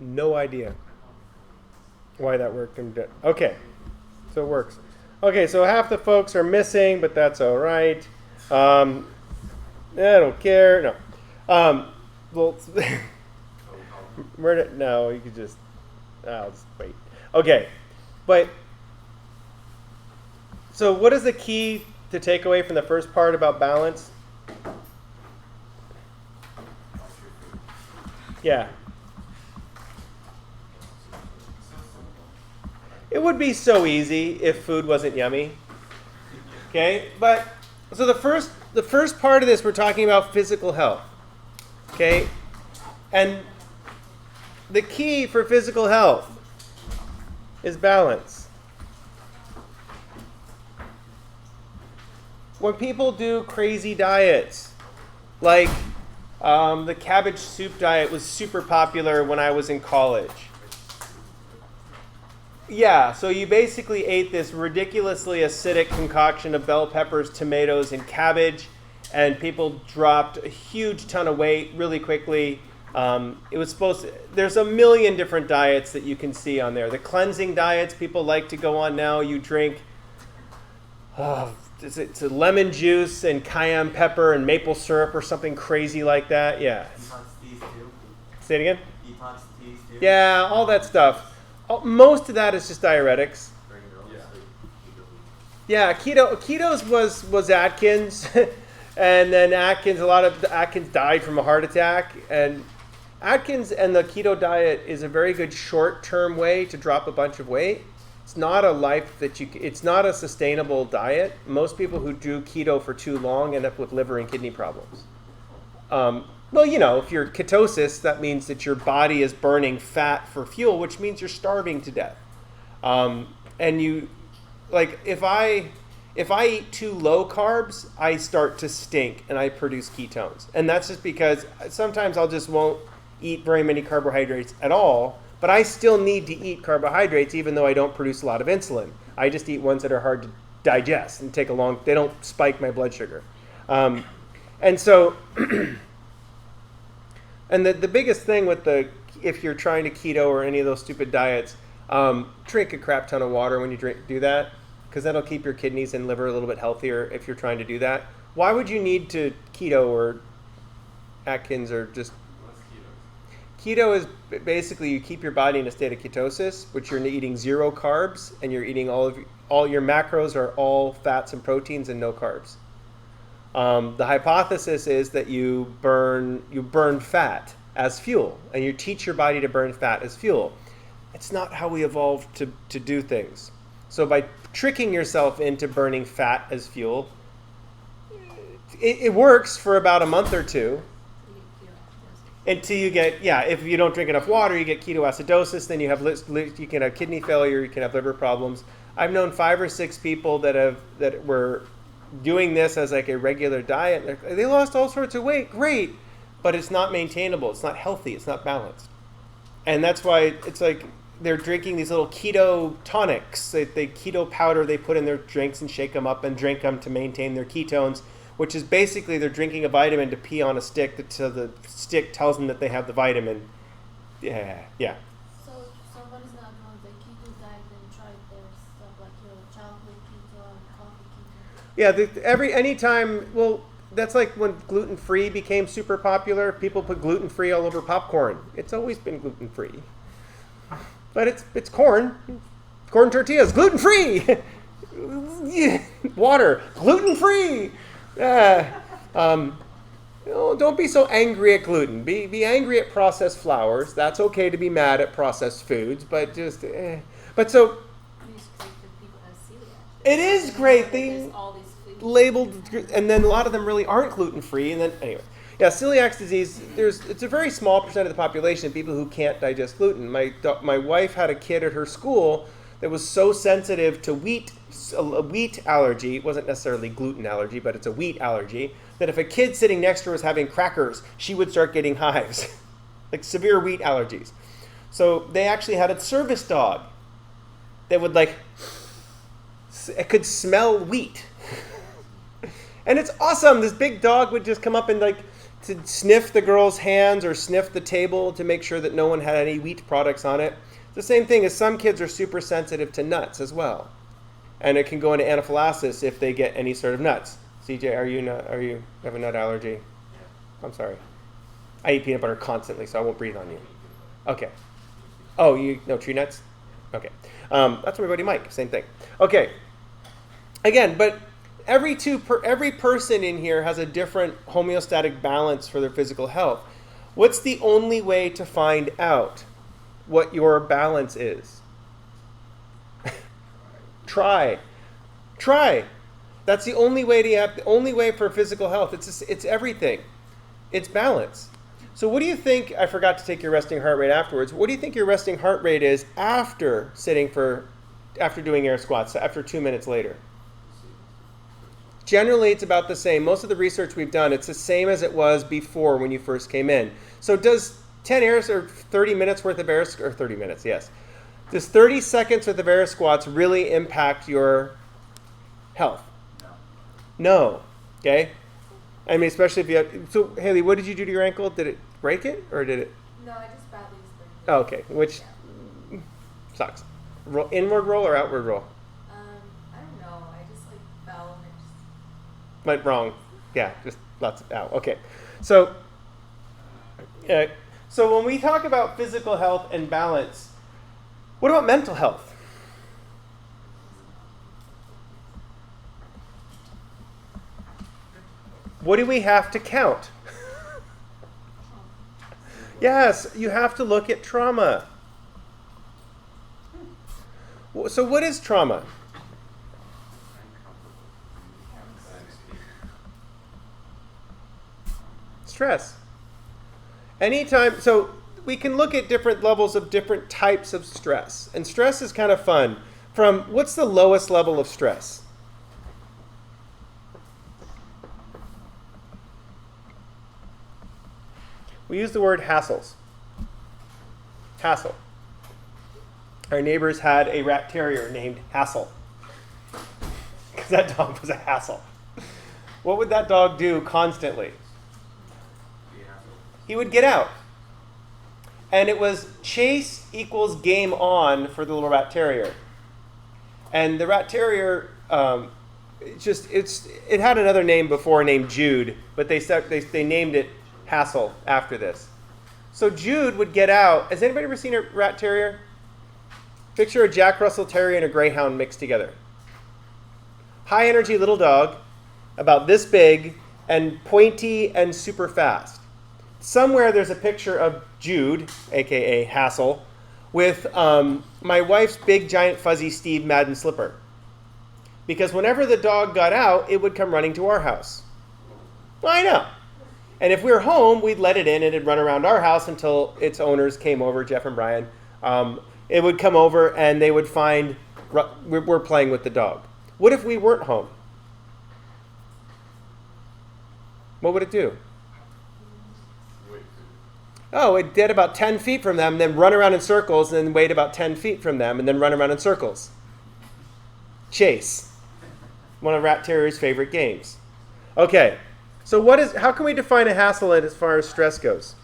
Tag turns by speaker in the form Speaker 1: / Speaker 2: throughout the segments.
Speaker 1: No idea why that worked. Okay, so it works. Okay, so half the folks are missing, but that's all right. I don't care. No. Well, no, you could just. I'll just wait. Okay, but so what is the key to take away from the first part about balance? Yeah. It would be so easy if food wasn't yummy. Okay, but so the first part of this we're talking about physical health. Okay, and the key for physical health is balance. When people do crazy diets, like the cabbage soup diet was super popular when I was in college. Yeah, so you basically ate this ridiculously acidic concoction of bell peppers, tomatoes, and cabbage, and people dropped a huge ton of weight really quickly. It was there's a million different diets that you can see on there. The cleansing diets people like to go on now, you drink it's a lemon juice and cayenne pepper and maple syrup or something crazy like that. Yeah.
Speaker 2: Detox teas too.
Speaker 1: Say it again?
Speaker 2: Detox teas too.
Speaker 1: Yeah, all that stuff. Most of that is just diuretics. Yeah, Keto's was Atkins, and then a lot of Atkins died from a heart attack, and Atkins and the keto diet is a very good short-term way to drop a bunch of weight. It's not it's not a sustainable diet. Most people who do keto for too long end up with liver and kidney problems. Well, if you're ketosis, that means that your body is burning fat for fuel, which means you're starving to death. And you, like, if I eat too low carbs, I start to stink and I produce ketones. And that's just because sometimes won't eat very many carbohydrates at all, but I still need to eat carbohydrates even though I don't produce a lot of insulin. I just eat ones that are hard to digest and they don't spike my blood sugar. And so... And the biggest thing if you're trying to keto or any of those stupid diets, drink a crap ton of water when you do that, because that'll keep your kidneys and liver a little bit healthier if you're trying to do that. Why would you need to keto or Atkins or just...
Speaker 3: What's
Speaker 1: Keto is basically you keep your body in a state of ketosis, which you're eating zero carbs, and you're eating all your macros are all fats and proteins and no carbs. The hypothesis is that you burn fat as fuel, and you teach your body to burn fat as fuel. It's not how we evolved to do things. So by tricking yourself into burning fat as fuel, it works for about a month or two. Until you get, if you don't drink enough water, you get ketoacidosis, then you can have kidney failure, you can have liver problems. I've known 5 or 6 people that were doing this as like a regular diet. They lost all sorts of weight, great, but it's not maintainable, it's not healthy, it's not balanced. And that's why it's like they're drinking these little keto tonics, the keto powder they put in their drinks and shake them up and drink them to maintain their ketones, which is basically they're drinking a vitamin to pee on a stick so the stick tells them that they have the vitamin. Yeah.
Speaker 4: So somebody's not doing the keto diet and tried their stuff like chocolate keto and coffee keto.
Speaker 1: Yeah, anytime, well, that's like when gluten-free became super popular. People put gluten-free all over popcorn. It's always been gluten-free. But it's corn. Corn tortillas, gluten-free. Water, gluten-free. Don't be so angry at gluten. Be angry at processed flours. That's okay to be mad at processed foods, but just But so it is great. They labeled, and then a lot of them really aren't gluten-free. And then anyway, celiac disease. It's a very small percent of the population of people who can't digest gluten. My wife had a kid at her school that was so sensitive to a wheat allergy. It wasn't necessarily gluten allergy, but it's a wheat allergy. That if a kid sitting next to her was having crackers, she would start getting hives, like severe wheat allergies. So they actually had a service dog that would it could smell wheat. And it's awesome. This big dog would just come up and to sniff the girl's hands or sniff the table to make sure that no one had any wheat products on it. The same thing as some kids are super sensitive to nuts as well. And it can go into anaphylaxis if they get any sort of nuts. CJ, you have a nut allergy? I'm sorry. I eat peanut butter constantly, so I won't breathe on you. Okay. Oh, no tree nuts? Okay. That's my buddy Mike. Same thing. Okay. Again, but every person in here has a different homeostatic balance for their physical health. What's the only way to find out what your balance is? Try. That's the only way the only way for physical health. It's everything. It's balance. So what do you think? I forgot to take your resting heart rate afterwards. What do you think your resting heart rate is after doing air squats, after 2 minutes later? Generally, it's about the same. Most of the research we've done, it's the same as it was before when you first came in. So does 10 airs or 30 minutes worth of air, or 30 minutes, yes. Does 30 seconds worth of air squats really impact your health? No. Okay? I mean, especially if you have... So, Haley, what did you do to your ankle? Did it break it, or did it...
Speaker 4: No, I just badly sprained it.
Speaker 1: Oh, okay. Which sucks. Inward roll or outward roll?
Speaker 4: I don't know. I just fell and it just...
Speaker 1: Went wrong. Yeah, just lots of... Ow. Okay. So when we talk about physical health and balance, what about mental health? What do we have to count? Yes, you have to look at trauma. So what is trauma? Stress. Anytime, so we can look at different levels of different types of stress. And stress is kind of fun. From what's the lowest level of stress? We use the word hassles. Hassle. Our neighbors had a rat terrier named Hassel. Because that dog was a hassle. What would that dog do constantly? He would get out. And it was chase equals game on for the little rat terrier. And the rat terrier, it had another name before named Jude, but they named it Hassel after this. So Jude would get out. Has anybody ever seen a rat terrier? Picture a Jack Russell Terrier and a Greyhound mixed together. High energy little dog, about this big, and pointy and super fast. Somewhere there's a picture of Jude, aka Hassel, with my wife's big giant fuzzy Steve Madden slipper. Because whenever the dog got out, it would come running to our house. Well, I know. And if we were home, we'd let it in and it'd run around our house until its owners came over, Jeff and Brian. It would come over and they would find we're playing with the dog. What if we weren't home? What would it do? Oh, it did about 10 feet from them, then run around in circles, and then wait about 10 feet from them, and then run around in circles. Chase. One of Rat Terrier's favorite games. Okay, so how can we define a hassle as far as stress goes?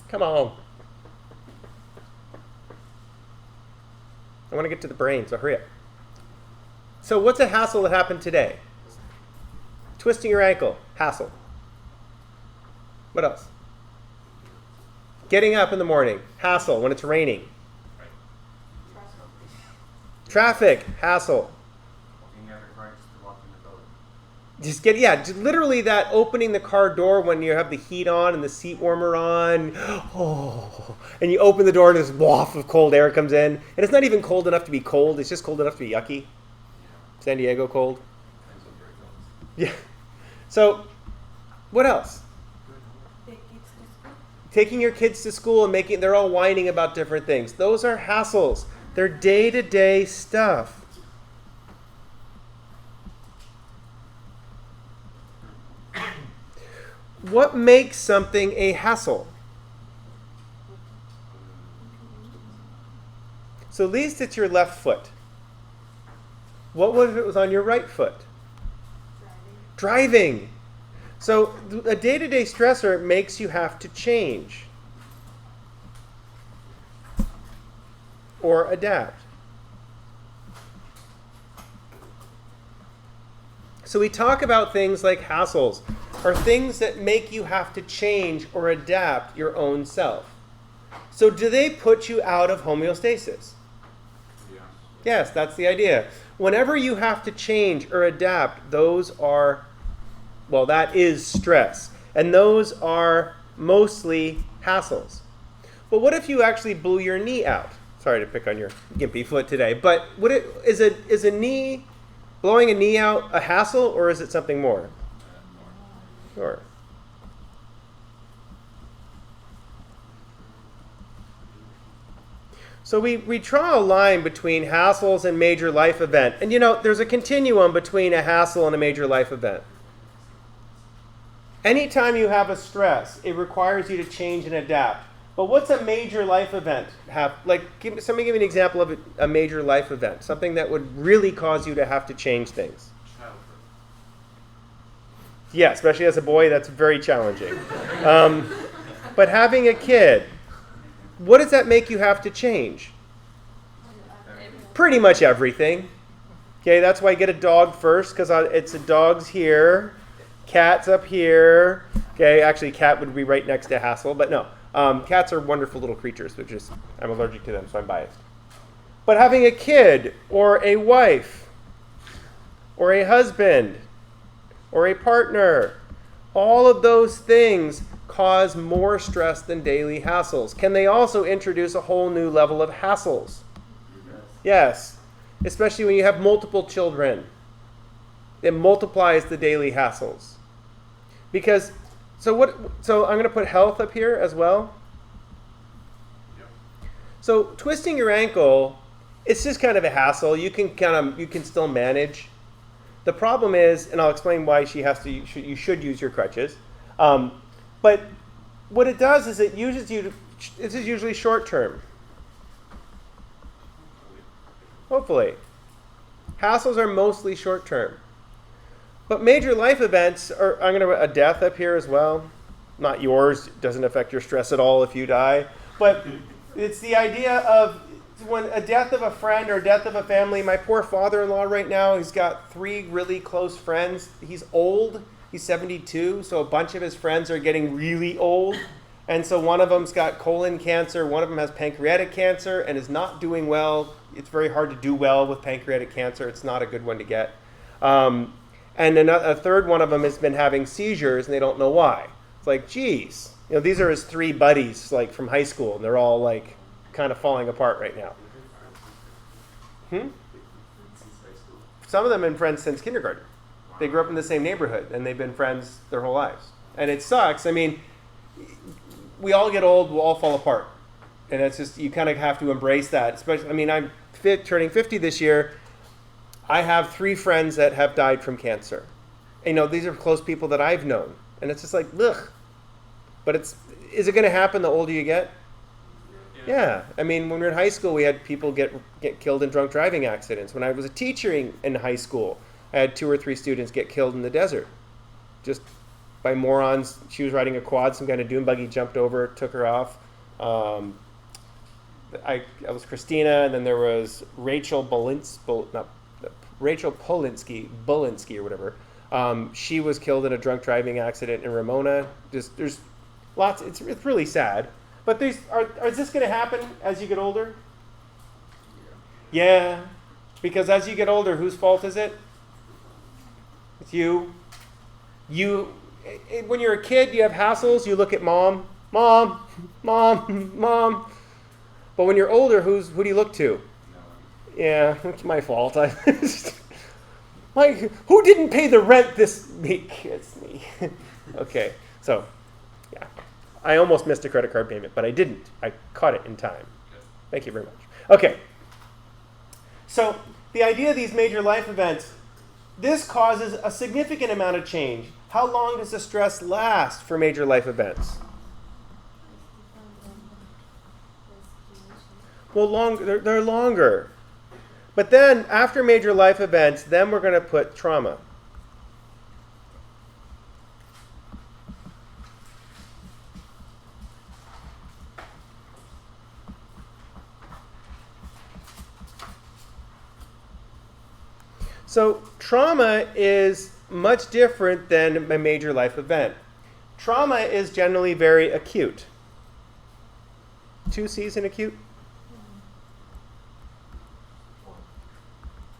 Speaker 1: Come on. I want to get to the brain, so hurry up. So what's a hassle that happened today? Twisting your ankle, hassle. What else? Getting up in the morning, hassle when it's raining. Traffic, hassle. Literally that opening the car door when you have the heat on and the seat warmer on. Oh, and you open the door and this waft of cold air comes in. And it's not even cold enough to be cold, it's just cold enough to be yucky. San Diego cold. Yeah. So, what else? Taking your kids to school and they're all whining about different things. Those are hassles. They're day-to-day stuff. What makes something a hassle? So at least it's your left foot. What if it was on your right foot? Driving. So a day-to-day stressor makes you have to change or adapt. So we talk about things like hassles, or things that make you have to change or adapt your own self. So do they put you out of homeostasis?
Speaker 3: Yeah.
Speaker 1: Yes, that's the idea. Whenever you have to change or adapt, those are, well, that is stress. And those are mostly hassles. But what if you actually blew your knee out? Sorry to pick on your gimpy foot today, but is a knee, blowing a knee out, a hassle, or is it something more? Sure. So we draw a line between hassles and major life event. And there's a continuum between a hassle and a major life event. Anytime you have a stress, it requires you to change and adapt. But what's a major life event? Somebody give me an example of a major life event. Something that would really cause you to have to change things.
Speaker 3: Childhood.
Speaker 1: Yeah, especially as a boy, that's very challenging. But having a kid, what does that make you have to change? Pretty much everything. Okay, that's why you get a dog first, because it's a dog's here, cat's up here. Okay, actually, cat would be right next to hassle, but no. Cats are wonderful little creatures, I'm allergic to them, so I'm biased. But having a kid, or a wife, or a husband, or a partner, all of those things cause more stress than daily hassles. Can they also introduce a whole new level of hassles? Yes, especially when you have multiple children. It multiplies the daily hassles. So I'm going to put health up here as well.
Speaker 3: Yep.
Speaker 1: So twisting your ankle, it's just kind of a hassle. You can still manage. The problem is, and I'll explain why you should use your crutches. But what it does is this is usually short term. Hopefully. Hassles are mostly short term. But major life events I'm going to put a death up here as well. Not yours, doesn't affect your stress at all if you die. But it's the idea of when a death of a friend or death of a family. My poor father-in-law right now, he's got 3 really close friends. He's old. He's 72, so a bunch of his friends are getting really old. And so one of them's got colon cancer, one of them has pancreatic cancer and is not doing well. It's very hard to do well with pancreatic cancer. It's not a good one to get. And a third one of them has been having seizures, and they don't know why. It's like, geez. These are his 3 buddies from high school, and they're all kind of falling apart right now. Some of them have been friends since kindergarten. They grew up in the same neighborhood, and they've been friends their whole lives. And it sucks. I mean, we all get old, we'll all fall apart. And it's just, you kind of have to embrace that. Especially, I'm turning 50 this year. I have 3 friends that have died from cancer. And, these are close people that I've known. And it's just like, ugh. But is it going to happen the older you get? Yeah. When we were in high school, we had people get killed in drunk driving accidents. When I was a teacher in high school, I had 2 or 3 students get killed in the desert. Just by morons. She was riding a quad, some kind of dune buggy jumped over, took her off. I was Christina, and then there was Rachel Polinsky or whatever. She was killed in a drunk driving accident in Ramona. There's lots. It's really sad. But is this going to happen as you get older? Yeah, because as you get older, whose fault is it? It's you. When you're a kid, you have hassles. You look at mom. But when you're older, who do you look to? Yeah, it's my fault. Who didn't pay the rent this week? It's me. Okay, so, yeah. I almost missed a credit card payment, but I didn't. I caught it in time. Thank you very much. Okay, so the idea of these major life events, this causes a significant amount of change. How long does the stress last for major life events? Well, they're longer. But then, after major life events, then we're going to put trauma. So trauma is much different than a major life event. Trauma is generally very acute. 2 C's in acute?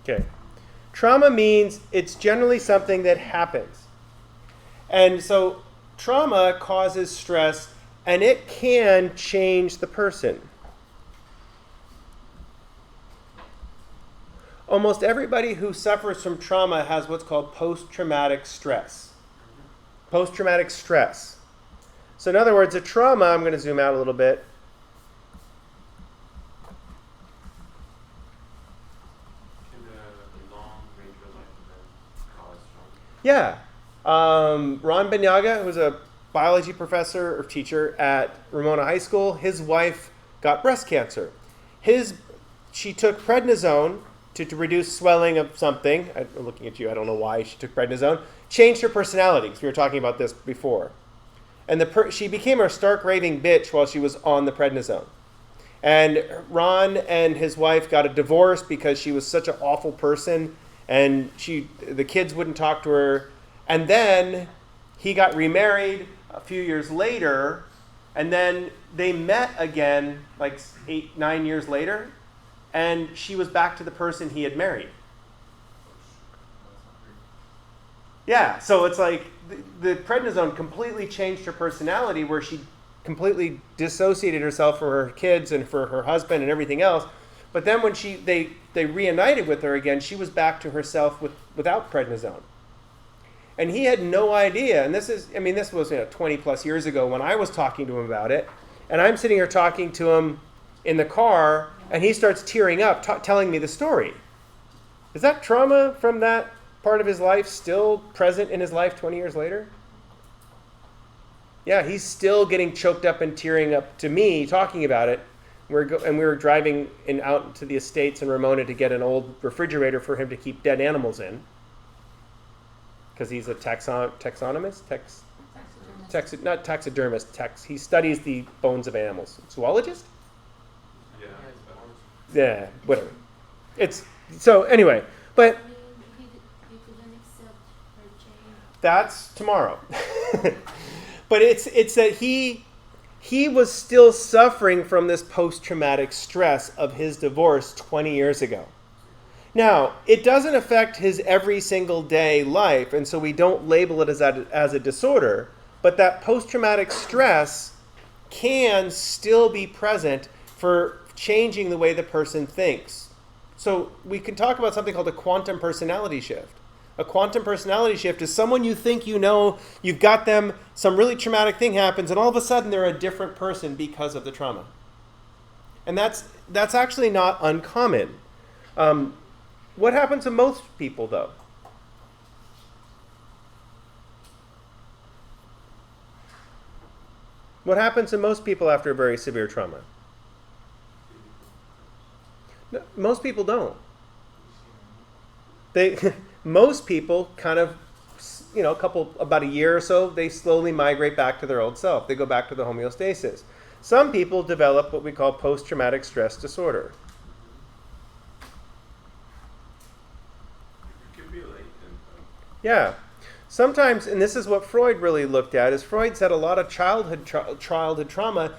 Speaker 1: Okay. Trauma means it's generally something that happens. And so trauma causes stress, and it can change the person. Almost everybody who suffers from trauma has what's called post-traumatic stress. Post-traumatic stress. So in other words, a trauma, I'm going to zoom out a little bit.
Speaker 3: Can a long major life event cause trauma?
Speaker 1: Yeah. Ron Benyaga, who's a biology professor or teacher at Ramona High School, his wife got breast cancer. She took prednisone to reduce swelling of something. I'm looking at you, I don't know why she took prednisone. Changed her personality, because we were talking about this before. And she became a stark raving bitch while she was on the prednisone. And Ron and his wife got a divorce because she was such an awful person, and the kids wouldn't talk to her. And then he got remarried a few years later, and then they met again like 8, 9 years later, and she was back to the person he had married. Yeah, so it's like the prednisone completely changed her personality, where she completely dissociated herself from her kids and for her husband and everything else. But then when they reunited with her again, she was back to herself without prednisone. And he had no idea. And this was 20 plus years ago when I was talking to him about it. And I'm sitting here talking to him in the car, and he starts tearing up, telling me the story. Is that trauma from that part of his life still present in his life 20 years later? Yeah, he's still getting choked up and tearing up to me talking about it. We were driving out to the estates in Ramona to get an old refrigerator for him to keep dead animals in, because he's a taxonomist? Not taxidermist. He studies the bones of animals. Zoologist?
Speaker 3: Yeah.
Speaker 1: Yeah, whatever. So anyway, but
Speaker 4: I mean, he couldn't accept her change.
Speaker 1: that's tomorrow. But it's that he was still suffering from this post-traumatic stress of his divorce 20 years ago. Now, it doesn't affect his every single day life, and so we don't label it as a disorder, but that post-traumatic stress can still be present for changing the way the person thinks. So we can talk about something called a quantum personality shift. A quantum personality shift is someone you think you know, you've got them, some really traumatic thing happens, and all of a sudden they're a different person because of the trauma. And that's actually not uncommon. What happens to most people, though? What happens to most people after a very severe trauma? No, most people don't. Most people kind of, about a year or so, they slowly migrate back to their old self. They go back to the homeostasis. Some people develop what we call post-traumatic stress disorder.
Speaker 3: It can be latent.
Speaker 1: Yeah. Sometimes, and this is what Freud really looked at, is Freud said a lot of childhood trauma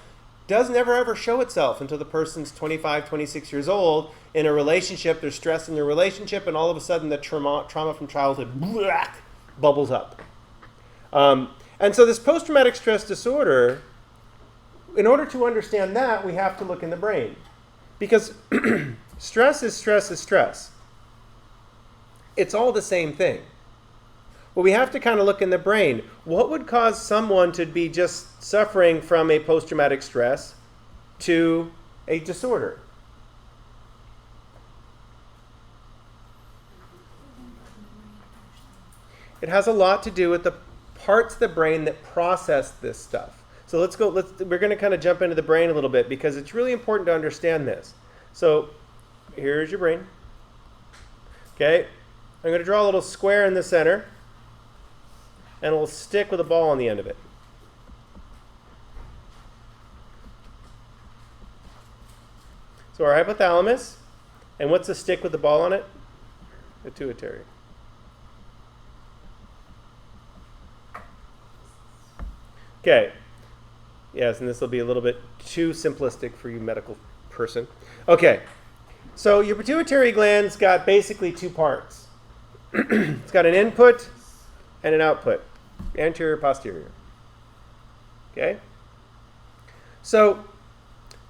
Speaker 1: does never ever show itself until the person's 25, 26 years old in a relationship. There's stress in their relationship, and all of a sudden the trauma from childhood bubbles up. And so this post-traumatic stress disorder, in order to understand that, we have to look in the brain. Because stress is stress is stress. It's all the same thing. Well, we have to kind of look in the brain. What would cause someone to be just suffering from a post-traumatic stress to a disorder? It has a lot to do with the parts of the brain that process this stuff. So we're going to kind of jump into the brain a little bit, because it's really important to understand this. So here's your brain. Okay, I'm going to draw a little square in the center, and a little stick with a ball on the end of it. So our hypothalamus, and what's the stick with the ball on it? Pituitary. Okay. Yes, and this will be a little bit too simplistic for you medical person. Okay. So your pituitary gland's got basically two parts. It's got an input and an output, anterior, posterior. Okay? So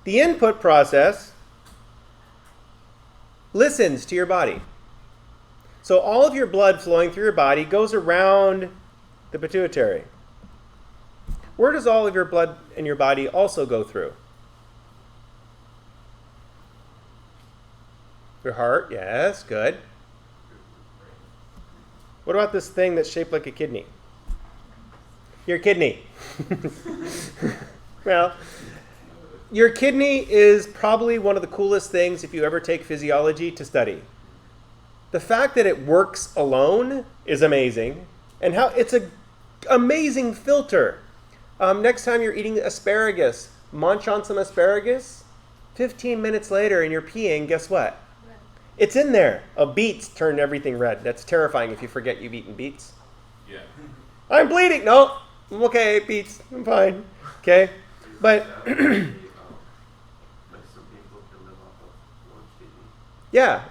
Speaker 1: the input process listens to your body. So all of your blood flowing through your body goes around the pituitary. Where does all of your blood in your body also go through? Your heart, yes, good. What about this thing that's shaped like a kidney? Your kidney. Well, your kidney is probably one of the coolest things, if you ever take physiology, to study. The fact that it works alone is amazing, and how it's an amazing filter. Next time you're eating asparagus, munch on some asparagus. 15 minutes later and you're peeing, guess what?
Speaker 4: Red.
Speaker 1: It's in there. Beets turn everything red. That's terrifying if you forget you've eaten beets.
Speaker 3: Yeah.
Speaker 1: I'm bleeding. No, I'm okay. Beets. I'm fine. Okay, but
Speaker 3: Like some people can live off of one kidney.
Speaker 1: yeah,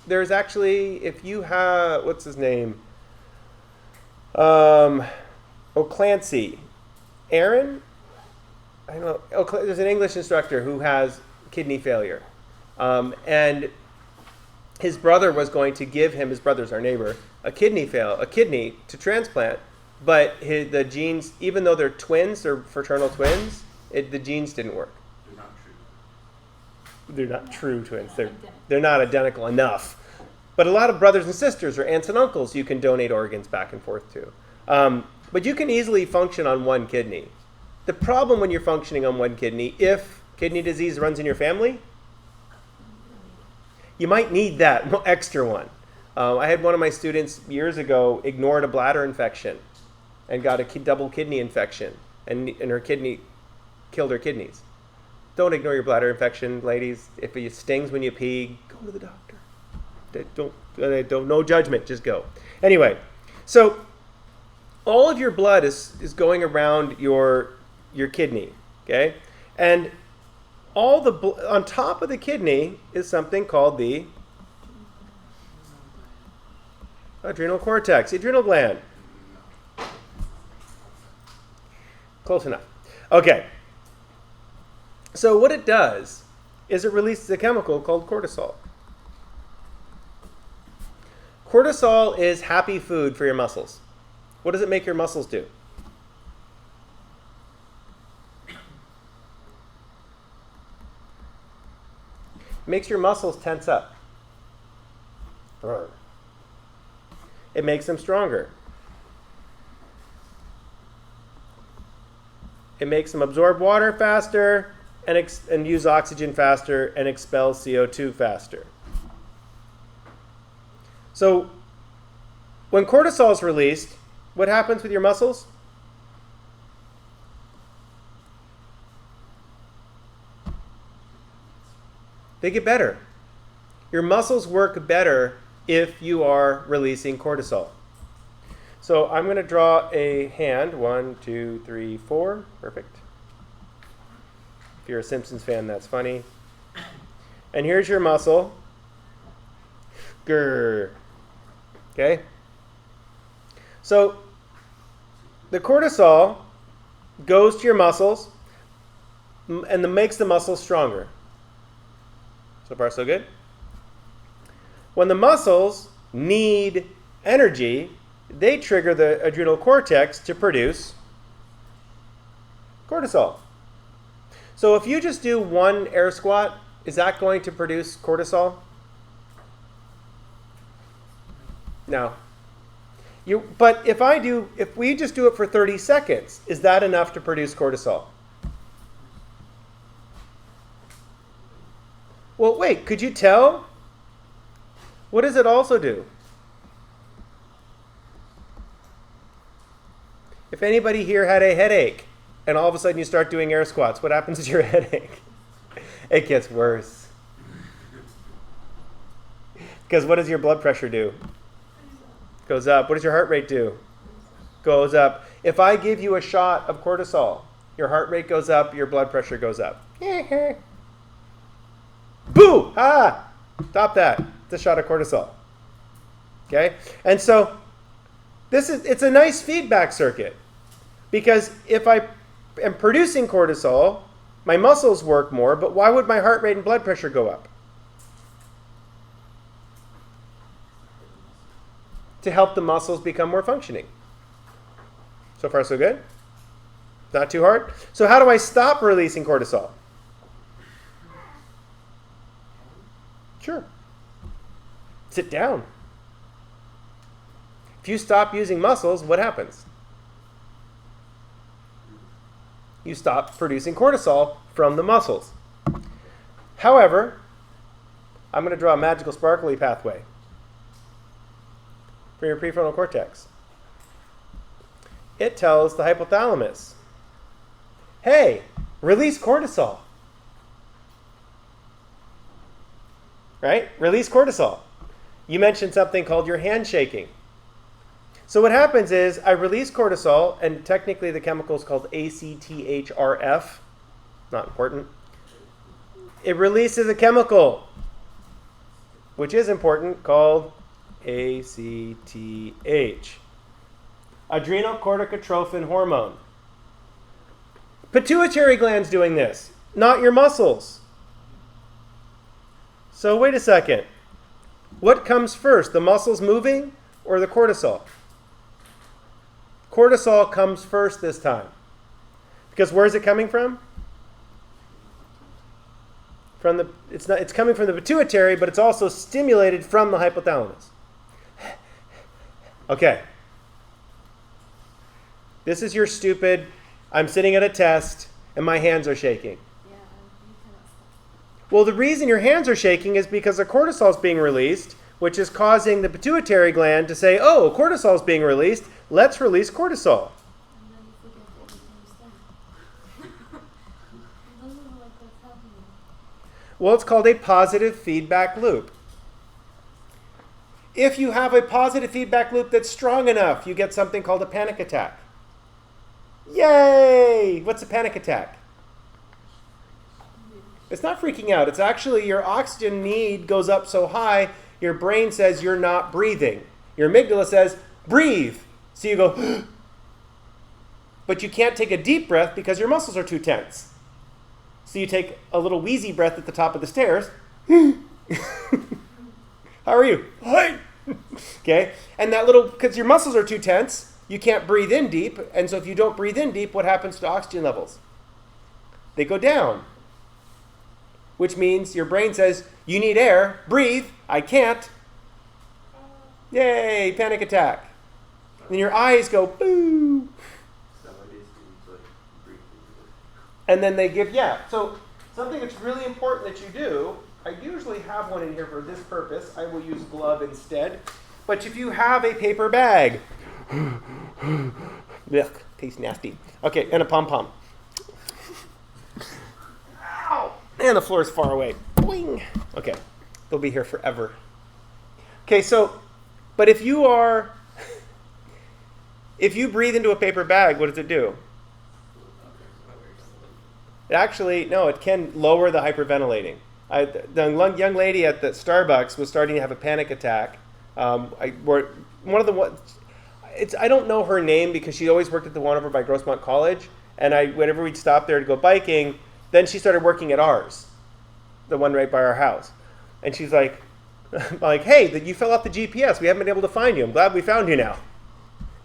Speaker 1: there's actually, if you have, what's his name? O'Clancy. Aaron? I don't know. There's an English instructor who has kidney failure. And his brother was going to give him, his brother's our neighbor, a kidney to transplant. But the genes, even though they're twins, they're fraternal twins, the genes didn't work.
Speaker 3: They're not true.
Speaker 1: They're not true twins. They're not identical enough. But a lot of brothers and sisters or aunts and uncles you can donate organs back and forth to. But you can easily function on one kidney. The problem when you're functioning on one kidney, if kidney disease runs in your family, you might need that extra one. I had one of my students years ago ignored a bladder infection and got a double kidney infection, and her kidney killed her kidneys. Don't ignore your bladder infection, ladies. If it stings when you pee, go to the doctor. Don't no judgment, just go. Anyway, so all of your blood is going around your kidney, okay? And all on top of the kidney is something called the adrenal cortex, the adrenal gland. Close enough. Okay. So what it does is it releases a chemical called cortisol. Cortisol is happy food for your muscles. What does it make your muscles do? It makes your muscles tense up. It makes them stronger. It makes them absorb water faster and use oxygen faster and expel CO2 faster. So when cortisol is released, what happens with your muscles? They get better. Your muscles work better if you are releasing cortisol. So I'm going to draw a hand. 1, 2, 3, 4. Perfect. If you're a Simpsons fan, that's funny. And here's your muscle. Grr. Okay? So the cortisol goes to your muscles and makes the muscles stronger. So far, so good? When the muscles need energy, they trigger the adrenal cortex to produce cortisol. So if you just do one air squat, is that going to produce cortisol? No. But if we just do it for 30 seconds, is that enough to produce cortisol? Well, wait, could you tell? What does it also do? If anybody here had a headache and all of a sudden you start doing air squats, what happens to your headache? It gets worse. Because what does your blood pressure do? Goes up. What does your heart rate do? Goes up. If I give you a shot of cortisol, your heart rate goes up, your blood pressure goes up. Boo! Ah! Stop that. It's a shot of cortisol. Okay? And so it's a nice feedback circuit. Because if I am producing cortisol, my muscles work more, but why would my heart rate and blood pressure go up? To help the muscles become more functioning. So far, so good? Not too hard? So how do I stop releasing cortisol? Sure. Sit down. If you stop using muscles, what happens? You stop producing cortisol from the muscles. However, I'm going to draw a magical sparkly pathway for your prefrontal cortex. It tells the hypothalamus, hey, release cortisol. Right? Release cortisol. You mentioned something called your handshaking. So what happens is I release cortisol, and technically the chemical is called ACTHRF. Not important. It releases a chemical, which is important, called ACTH. Adrenocorticotrophin hormone. Pituitary gland's doing this, not your muscles. So wait a second. What comes first, the muscles moving or the cortisol? Cortisol comes first this time. Because where is it coming from? It's coming from the pituitary, but it's also stimulated from the hypothalamus. Okay. This is your stupid, I'm sitting at a test and my hands are shaking.
Speaker 4: Yeah, you cannot stop.
Speaker 1: Well, the reason your hands are shaking is because the cortisol is being released, which is causing the pituitary gland to say, oh, cortisol is being released, let's release cortisol.
Speaker 4: And then you forget everything you said. It doesn't look like that's helping you.
Speaker 1: Well, it's called a positive feedback loop. If you have a positive feedback loop that's strong enough, you get something called a panic attack. Yay! What's a panic attack? It's not freaking out. It's actually your oxygen need goes up so high, your brain says you're not breathing. Your amygdala says, breathe. So you go, but you can't take a deep breath because your muscles are too tense. So you take a little wheezy breath at the top of the stairs. How are you? Hi. Okay? And that little, because your muscles are too tense, you can't breathe in deep. And so if you don't breathe in deep, what happens to oxygen levels? They go down. Which means your brain says, you need air, breathe, I can't. Yay, panic attack. And your eyes go, boo.
Speaker 3: So it is to like breathe into it.
Speaker 1: And then they give, So something that's really important that you do, I usually have one in here for this purpose. I will use glove instead. But if you have a paper bag, ugh, tastes nasty. Okay, and a pom-pom. Ow! And the floor is far away. Boing. Okay, they'll be here forever. Okay, so, but if you breathe into a paper bag, what does it do? Actually, no, it can lower the hyperventilating. The young lady at the Starbucks was starting to have a panic attack. I don't know her name because she always worked at the one over by Grossmont College. And whenever we'd stop there to go biking, then she started working at ours, the one right by our house. And she's like, hey, you fell off the GPS. We haven't been able to find you. I'm glad we found you now.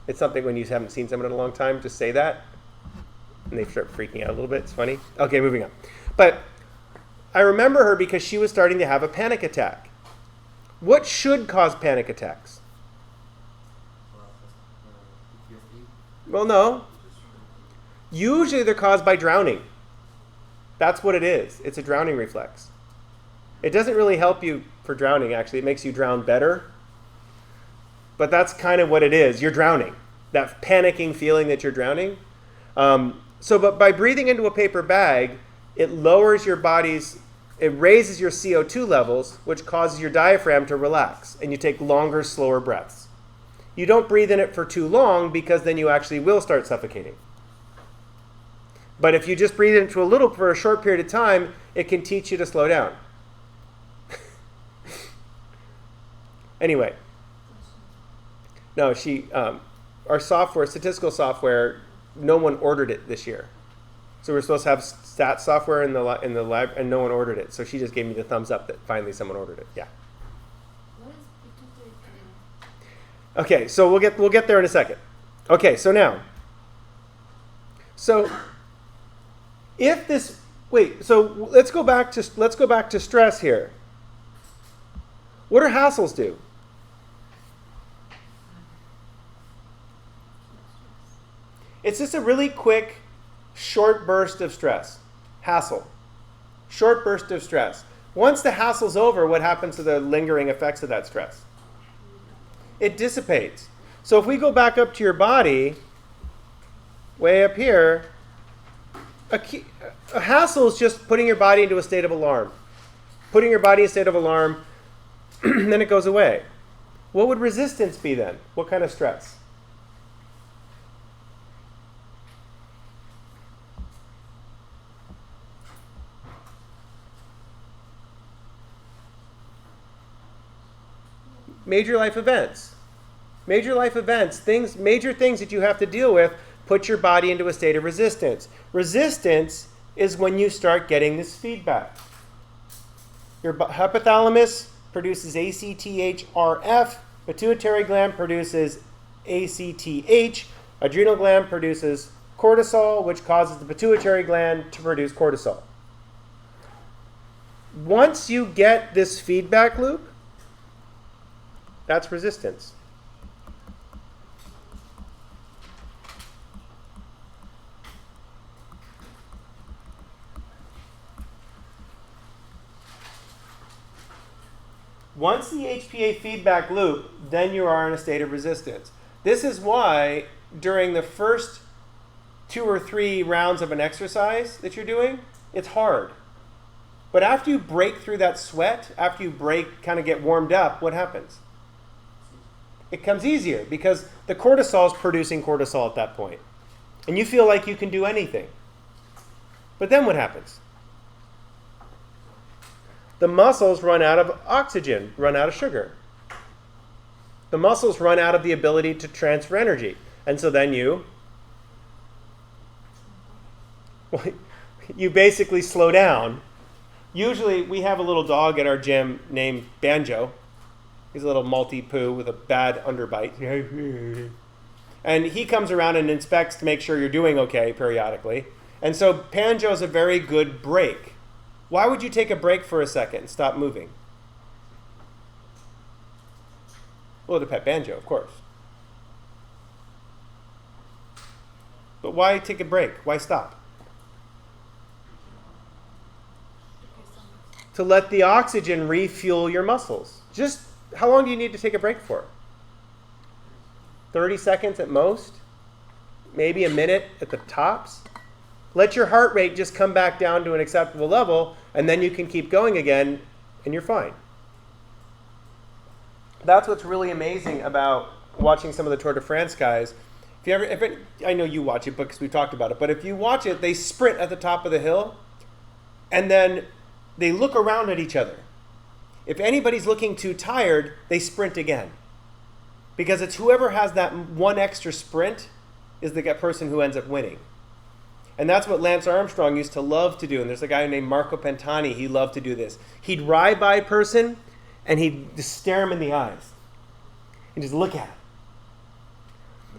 Speaker 1: It's something when you haven't seen someone in a long time, just say that. And they start freaking out a little bit. It's funny. Okay, moving on. But I remember her because she was starting to have a panic attack. What should cause panic attacks? Well, no. Usually they're caused by drowning. That's what it is. It's a drowning reflex. It doesn't really help you for drowning, actually. It makes you drown better. But that's kind of what it is. You're drowning. That panicking feeling that you're drowning. But by breathing into a paper bag, it lowers your body's it raises your CO2 levels, which causes your diaphragm to relax, and you take longer, slower breaths. You don't breathe in it for too long because then you actually will start suffocating. But if you just breathe into a little for a short period of time, it can teach you to slow down. Anyway, no, our software, statistical software, no one ordered it this year. So we're supposed to have stats software in the lab, and no one ordered it. So she just gave me the thumbs up that finally someone ordered it. Yeah.
Speaker 4: What is pituitary gland?
Speaker 1: Okay, so we'll get there in a second. Okay, so now, if this let's go back to stress here. What do hassles do? It's just a really quick, short burst of stress. Hassle. Short burst of stress. Once the hassle's over, what happens to the lingering effects of that stress? It dissipates. So if we go back up to your body, way up here, a hassle is just putting your body into a state of alarm. Putting your body in a state of alarm, then it goes away. What would resistance be then? What kind of stress? Major life events. Major life events, major things that you have to deal with, put your body into a state of resistance. Resistance is when you start getting this feedback. Your hypothalamus produces ACTH-RF, pituitary gland produces ACTH, adrenal gland produces cortisol, which causes the pituitary gland to produce cortisol. Once you get this feedback loop, that's resistance. Once the HPA feedback loop, then you are in a state of resistance. This is why during the first 2 or 3 rounds of an exercise that you're doing, it's hard. But after you break through that sweat, after you kind of get warmed up, what happens? It comes easier because the cortisol is producing cortisol at that point. And you feel like you can do anything. But then what happens? The muscles run out of oxygen, run out of sugar. The muscles run out of the ability to transfer energy. And so then you basically slow down. Usually we have a little dog at our gym named Banjo. He's a little Maltipoo with a bad underbite. And he comes around and inspects to make sure you're doing okay periodically. And so Banjo is a very good break. Why would you take a break for a second and stop moving? Well, to pet Banjo, of course. But why take a break? Why stop? To let the oxygen refuel your muscles. Just how long do you need to take a break for? 30 seconds at most? Maybe a minute at the tops? Let your heart rate just come back down to an acceptable level, and then you can keep going again, and you're fine. That's what's really amazing about watching some of the Tour de France guys. I know you watch it because we've talked about it, but if you watch it, they sprint at the top of the hill, and then they look around at each other. If anybody's looking too tired, they sprint again. Because it's whoever has that one extra sprint is the person who ends up winning. And that's what Lance Armstrong used to love to do. And there's a guy named Marco Pantani, he loved to do this. He'd ride by a person and he'd just stare him in the eyes and just look at him.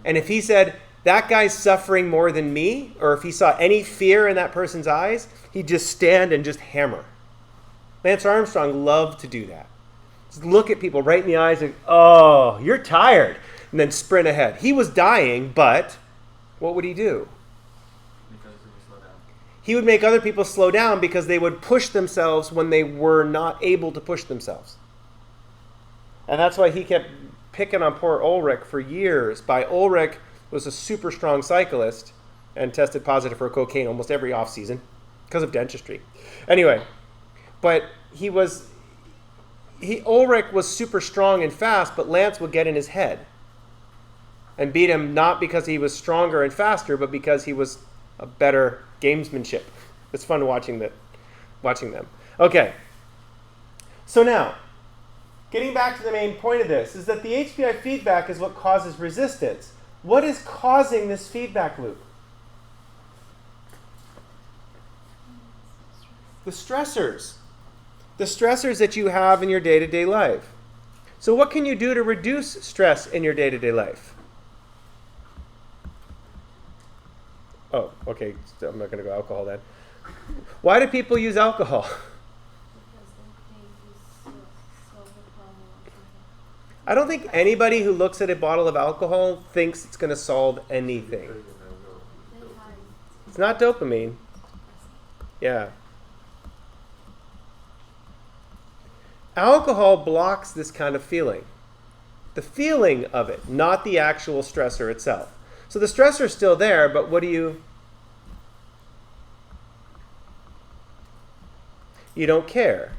Speaker 1: And if he said, that guy's suffering more than me, or if he saw any fear in that person's eyes, he'd just stand and just hammer. Lance Armstrong loved to do that. Just look at people right in the eyes and, oh, you're tired, and then sprint ahead. He was dying, but what would he do?
Speaker 3: Because people slow down.
Speaker 1: He would make other people slow down because they would push themselves when they were not able to push themselves. And that's why he kept picking on poor Ulrich for years. Ulrich was a super strong cyclist and tested positive for cocaine almost every off-season because of dentistry. Anyway, but Ulrich was super strong and fast, but Lance would get in his head and beat him not because he was stronger and faster, but because he was a better gamesmanship. It's fun watching them. Okay. So now, getting back to the main point of this is that the HPI feedback is what causes resistance. What is causing this feedback loop? The stressors. The stressors that you have in your day-to-day life. So what can you do to reduce stress in your day-to-day life? Oh, okay. So I'm not going to go alcohol then. Why do people use alcohol?
Speaker 4: Because they think it's solve the problem or something.
Speaker 1: I don't think anybody who looks at a bottle of alcohol thinks it's going to solve anything.
Speaker 4: They hide.
Speaker 1: It's not dopamine. Yeah. Alcohol blocks this kind of feeling. The feeling of it, not the actual stressor itself. So the stressor's still there, but what do you... You don't care.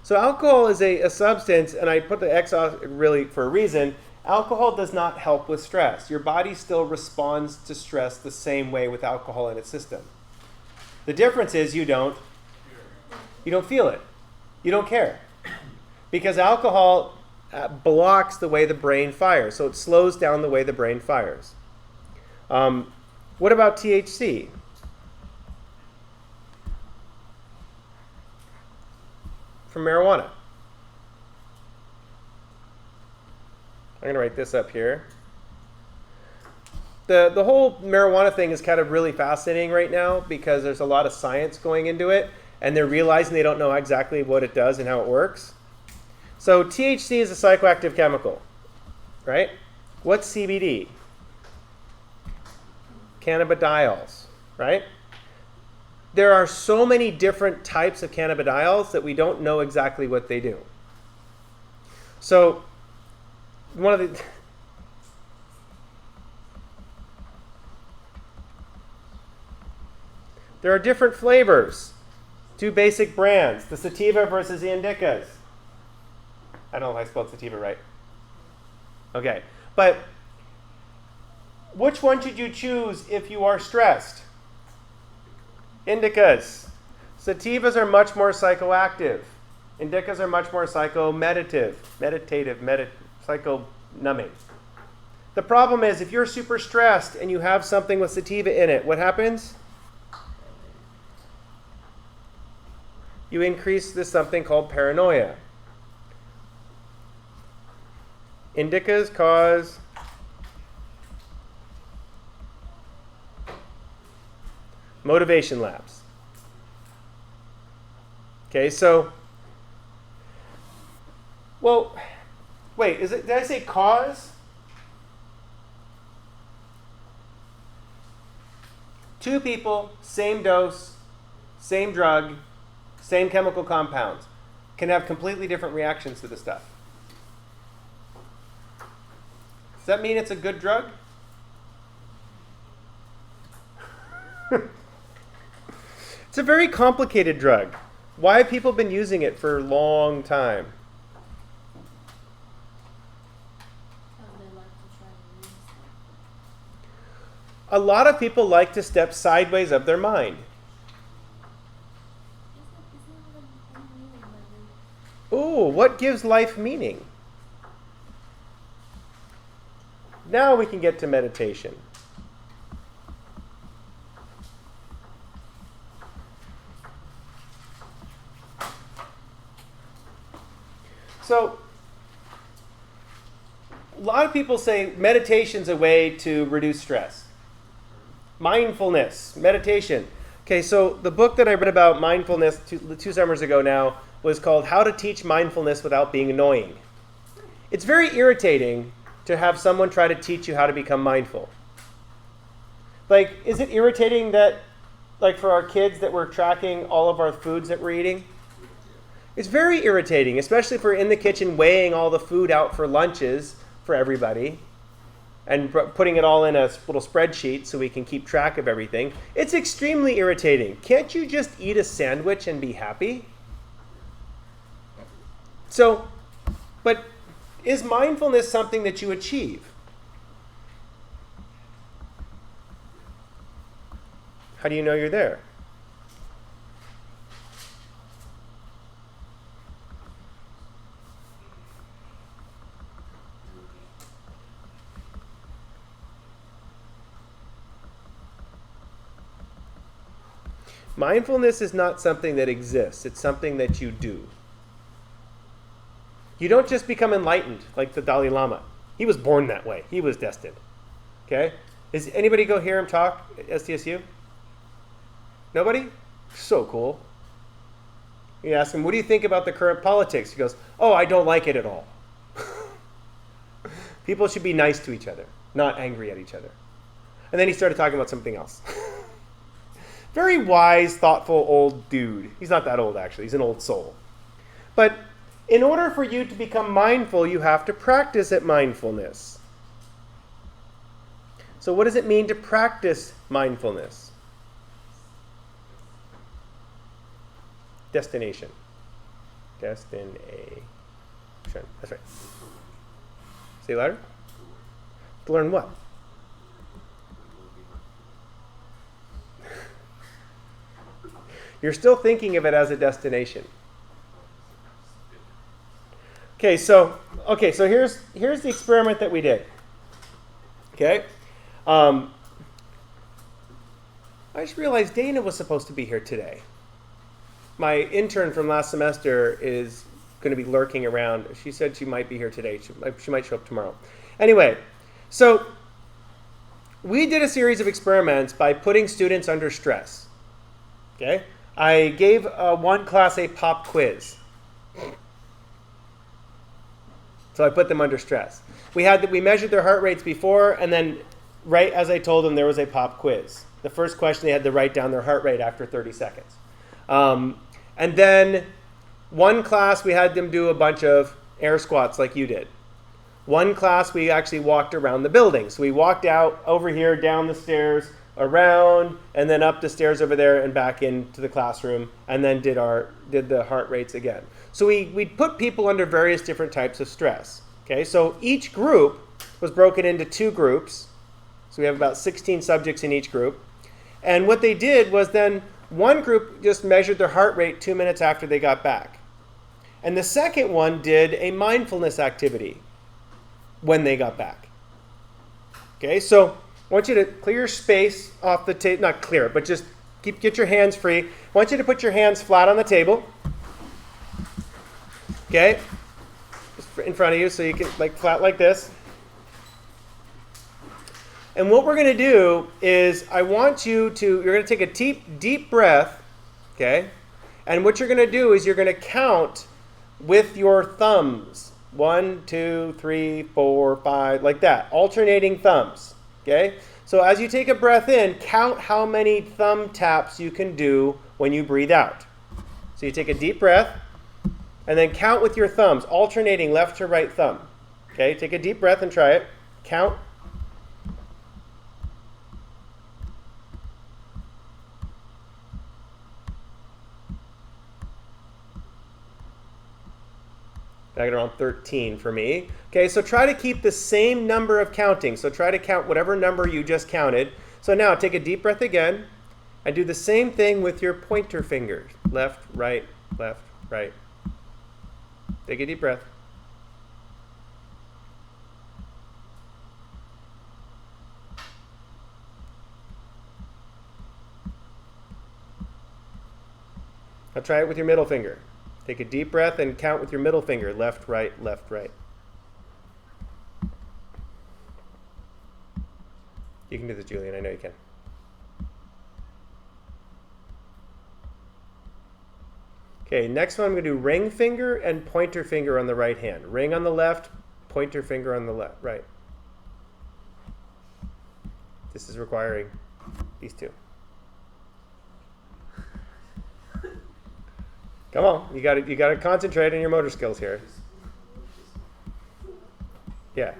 Speaker 1: So alcohol is a substance, and I put the X off really for a reason. Alcohol does not help with stress. Your body still responds to stress the same way with alcohol in its system. The difference is you don't feel it. You don't care. Because alcohol blocks the way the brain fires. So it slows down the way the brain fires. What about THC? From marijuana. I'm going to write this up here. The whole marijuana thing is kind of really fascinating right now because there's a lot of science going into it, and they're realizing they don't know exactly what it does and how it works. So THC is a psychoactive chemical, right? What's CBD? Cannabidiols, right? There are so many different types of cannabidiols that we don't know exactly what they do. So one of the... There are different flavors. Two basic brands, the sativa versus the indicas. I don't know if I spelled sativa right. Okay, but which one should you choose if you are stressed? Indicas. Sativas are much more psychoactive. Indicas are much more psycho-meditative, psycho-numbing. The problem is if you're super stressed and you have something with sativa in it, what happens? You increase this something called paranoia. Indicas cause motivation lapse. Okay, so, well, wait, did I say cause? Two people, same dose, same drug, same chemical compounds, can have completely different reactions to the stuff. Does that mean it's a good drug? It's a very complicated drug. Why have people been using it for a long time?
Speaker 4: Because they like to try to use stuff.
Speaker 1: A lot of people like to step sideways of their mind.
Speaker 4: Isn't what I'm meaning by
Speaker 1: Ooh, what gives life meaning? Now we can get to meditation. So, a lot of people say meditation's a way to reduce stress. Mindfulness, meditation. Okay, so the book that I read about mindfulness two summers ago now was called How to Teach Mindfulness Without Being Annoying. It's very irritating to have someone try to teach you how to become mindful. Like, is it irritating that, like for our kids, that we're tracking all of our foods that we're eating? It's very irritating, especially if we're in the kitchen weighing all the food out for lunches for everybody. and putting it all in a little spreadsheet so we can keep track of everything. It's extremely irritating. Can't you just eat a sandwich and be happy? So, but is mindfulness something that you achieve? How do you know you're there? Mindfulness is not something that exists. It's something that you do. You don't just become enlightened like the Dalai Lama. He was born that way. He was destined. Okay? Is anybody go hear him talk at SDSU? Nobody? So cool. You ask him, what do you think about the current politics? He goes, oh, I don't like it at all. People should be nice to each other, not angry at each other. And then he started talking about something else. Very wise, thoughtful old dude. He's not that old, actually. He's an old soul. But in order for you to become mindful, you have to practice at mindfulness. So what does it mean to practice mindfulness? Destination. Destination. That's right. Say louder. To learn what? You're still thinking of it as a destination. Okay, so here's the experiment that we did. Okay, I just realized Dana was supposed to be here today. My intern from last semester is going to be lurking around. She said she might be here today. She might show up tomorrow. Anyway, so we did a series of experiments by putting students under stress. Okay, I gave one class a pop quiz. So I put them under stress. We measured their heart rates before, and then right as I told them, there was a pop quiz. The first question, they had to write down their heart rate after 30 seconds. And then one class, we had them do a bunch of air squats like you did. One class, we actually walked around the building. So we walked out over here, down the stairs, around, and then up the stairs over there and back into the classroom, and then did the heart rates again. So we put people under various different types of stress. Okay, so each group was broken into two groups. So we have about 16 subjects in each group. And what they did was then one group just measured their heart rate 2 minutes after they got back. And the second one did a mindfulness activity when they got back. Okay, so I want you to clear space off the table, not clear it, but just get your hands free. I want you to put your hands flat on the table. Okay, just in front of you so you can flat like this. And what we're going to do is you're going to take a deep breath, okay? And what you're going to do is you're going to count with your thumbs. 1, 2, 3, 4, 5, like that. Alternating thumbs, okay? So as you take a breath in, count how many thumb taps you can do when you breathe out. So you take a deep breath, and then count with your thumbs, alternating left to right thumb. Okay, take a deep breath and try it. Count. Back at around 13 for me. Okay, so try to keep the same number of counting. So try to count whatever number you just counted. So now take a deep breath again and do the same thing with your pointer fingers. Left, right, left, right. Take a deep breath. Now try it with your middle finger. Take a deep breath and count with your middle finger. Left, right, left, right. You can do this, Julian. I know you can. Okay, next one I'm going to do ring finger and pointer finger on the right hand. Ring on the left, pointer finger on the left, right. This is requiring these two. Come on, you got to concentrate on your motor skills here. Yeah.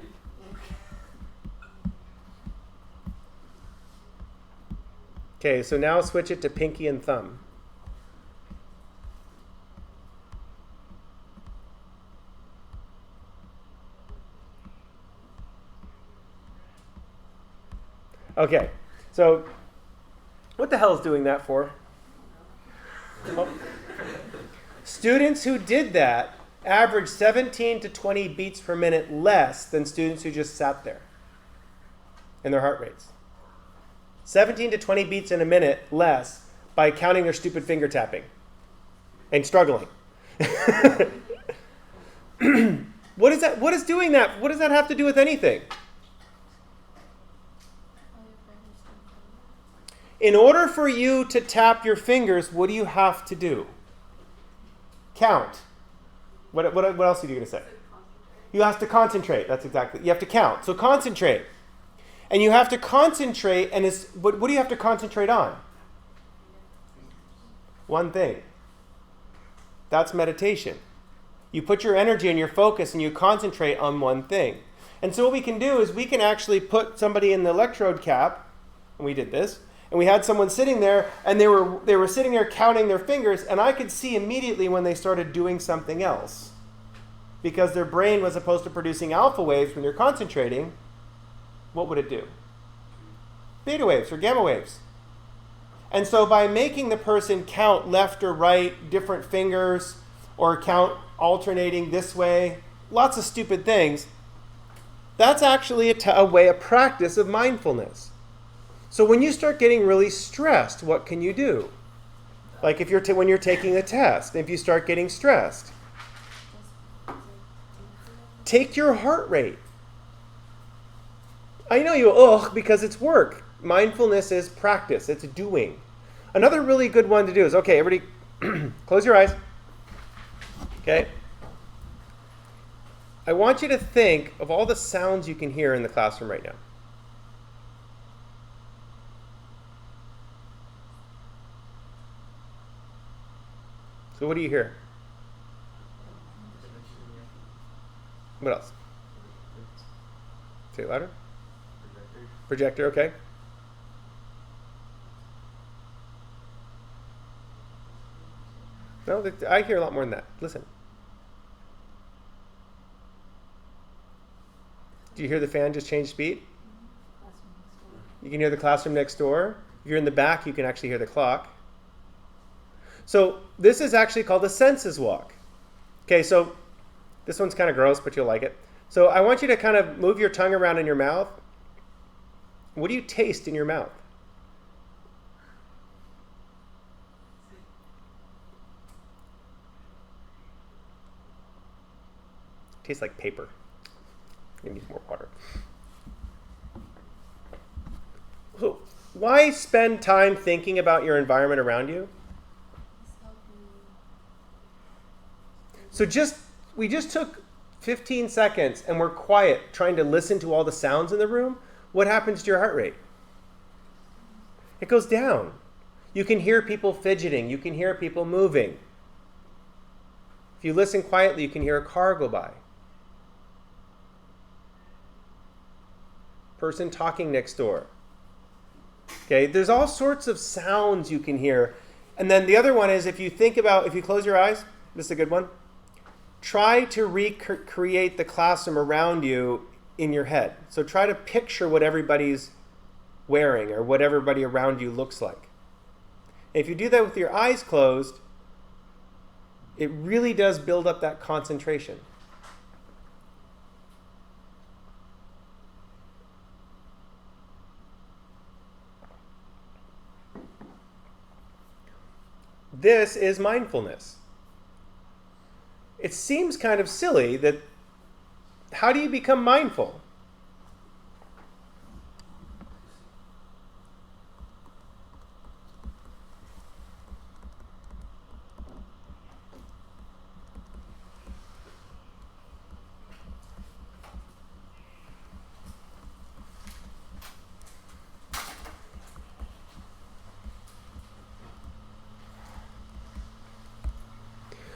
Speaker 1: Okay, so now switch it to pinky and thumb. Okay, so what the hell is doing that for? Well, students who did that averaged 17 to 20 beats per minute less than students who just sat there in their heart rates. 17 to 20 beats in a minute less by counting their stupid finger tapping and struggling. What is that? What is doing that? What does that have to do with anything?
Speaker 4: All your fingers can feel.
Speaker 1: In order for you to tap your fingers, what do you have to do? Count. What else are you going to say? You have to concentrate. That's exactly. You have to count. So concentrate. And you have to concentrate, and what do you have to concentrate on? One thing. That's meditation. You put your energy and your focus and you concentrate on one thing. And so what we can do is we can actually put somebody in the electrode cap, and we did this, and we had someone sitting there, and they were sitting there counting their fingers, and I could see immediately when they started doing something else. Because their brain was opposed to producing alpha waves when you're concentrating, what would it do? Beta waves or gamma waves. And so by making the person count left or right, different fingers, or count alternating this way, lots of stupid things, that's actually a way, a practice of mindfulness. So when you start getting really stressed, what can you do? Like if when you're taking a test, if you start getting stressed, take your heart rate. I know you, because it's work. Mindfulness is practice. It's doing. Another really good one to do is, okay, everybody, close your eyes. Okay? I want you to think of all the sounds you can hear in the classroom right now. So what do you hear? What else? Say it louder. Projector, okay. No, I hear a lot more than that. Listen. Do you hear the fan just change speed? You can hear the classroom next door. If you're in the back, you can actually hear the clock. So this is actually called a senses walk. Okay, so this one's kind of gross, but you'll like it. So I want you to kind of move your tongue around in your mouth. What do you taste in your mouth? Tastes like paper. You need more water. So why spend time thinking about your environment around you?
Speaker 4: It's helping you.
Speaker 1: So we just took 15 seconds and we're quiet trying to listen to all the sounds in the room. What happens to your heart rate? It goes down. You can hear people fidgeting. You can hear people moving. If you listen quietly, you can hear a car go by. Person talking next door. Okay, there's all sorts of sounds you can hear. And then the other one is if you close your eyes, this is a good one. Try to recreate the classroom around you in your head. So try to picture what everybody's wearing or what everybody around you looks like. And if you do that with your eyes closed, it really does build up that concentration. This is mindfulness. It seems kind of silly that how do you become mindful?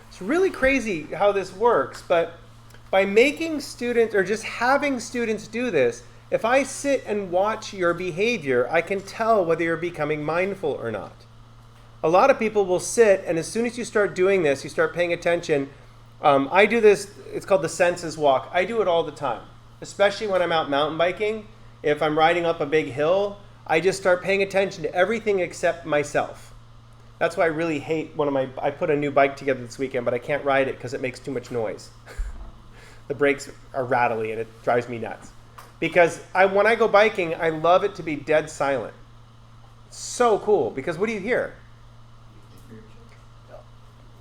Speaker 1: It's really crazy how this works, but by making students or just having students do this, If I sit and watch your behavior, I can tell whether you're becoming mindful or not. A lot of people will sit, and as soon as you start doing this, you start paying attention. I do this, it's called the senses walk. I do it all the time, especially when I'm out mountain biking. If I'm riding up a big hill, I just start paying attention to everything except myself. That's why I really hate I put a new bike together this weekend, but I can't ride it because it makes too much noise. The brakes are rattly and it drives me nuts. Because when I go biking, I love it to be dead silent. So cool, because what do you hear?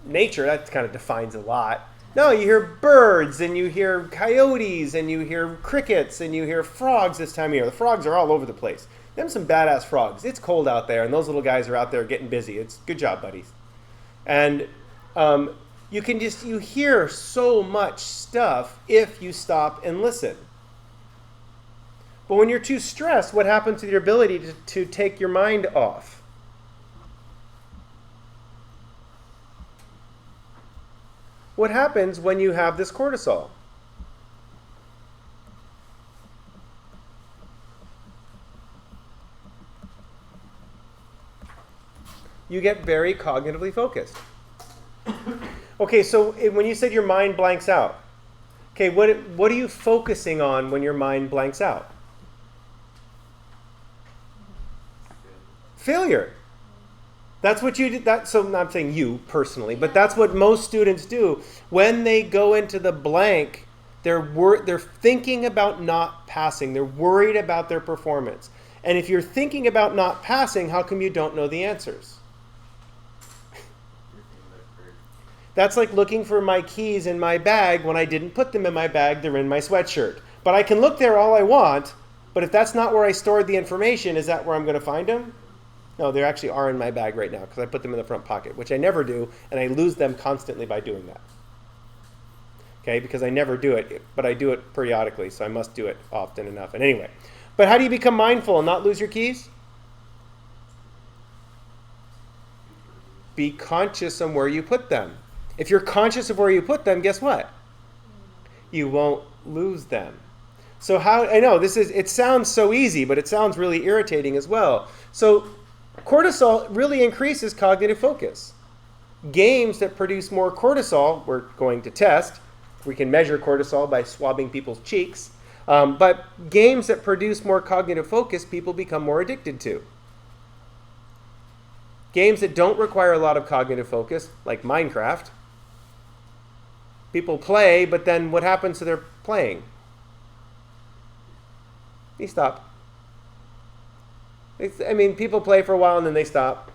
Speaker 1: Nature, that kind of defines a lot. No, you hear birds, and you hear coyotes, and you hear crickets, and you hear frogs this time of year. The frogs are all over the place. Them some badass frogs. It's cold out there, and those little guys are out there getting busy. It's good job, buddies. And you hear so much stuff if you stop and listen. But when you're too stressed, what happens to your ability to take your mind off? What happens when you have this cortisol? You get very cognitively focused. Okay, so when you said your mind blanks out, okay, what are you focusing on when your mind blanks out? Failure. That's what you did. So I'm not saying you personally, but that's what most students do. When they go into the blank, they're thinking about not passing. They're worried about their performance. And if you're thinking about not passing, how come you don't know the answers? That's like looking for my keys in my bag when I didn't put them in my bag. They're in my sweatshirt. But I can look there all I want, but if that's not where I stored the information, is that where I'm going to find them? No, they actually are in my bag right now because I put them in the front pocket, which I never do, and I lose them constantly by doing that. Okay, because I never do it, but I do it periodically, so I must do it often enough. And anyway, but how do you become mindful and not lose your keys? Be conscious on where you put them. If you're conscious of where you put them, guess what? You won't lose them. So I know it sounds so easy, but it sounds really irritating as well. So cortisol really increases cognitive focus. Games that produce more cortisol, we're going to test. We can measure cortisol by swabbing people's cheeks. But games that produce more cognitive focus, people become more addicted to. Games that don't require a lot of cognitive focus, like Minecraft, people play, but then what happens to their playing? They stop. People play for a while and then they stop.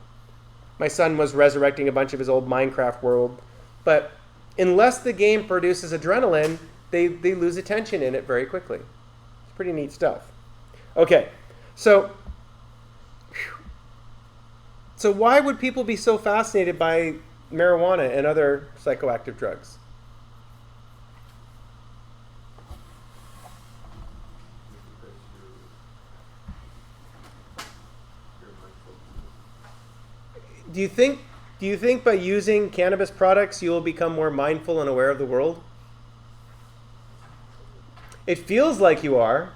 Speaker 1: My son was resurrecting a bunch of his old Minecraft world. But unless the game produces adrenaline, they lose attention in it very quickly. It's pretty neat stuff. Okay, so why would people be so fascinated by marijuana and other psychoactive drugs? Do you think by using cannabis products you will become more mindful and aware of the world? It feels like you are,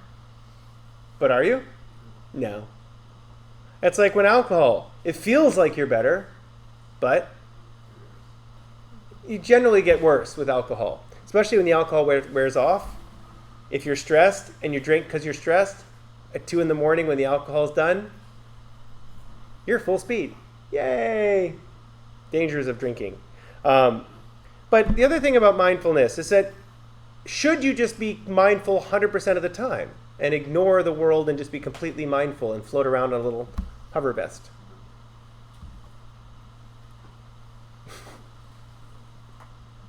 Speaker 1: but are you? No. It's like when alcohol. It feels like you're better, but you generally get worse with alcohol, especially when the alcohol wears off. If you're stressed and you drink because you're stressed, at 2 a.m. when the alcohol's done, you're full speed. Yay! Dangers of drinking. But the other thing about mindfulness is that should you just be mindful 100% of the time and ignore the world and just be completely mindful and float around on a little hover vest?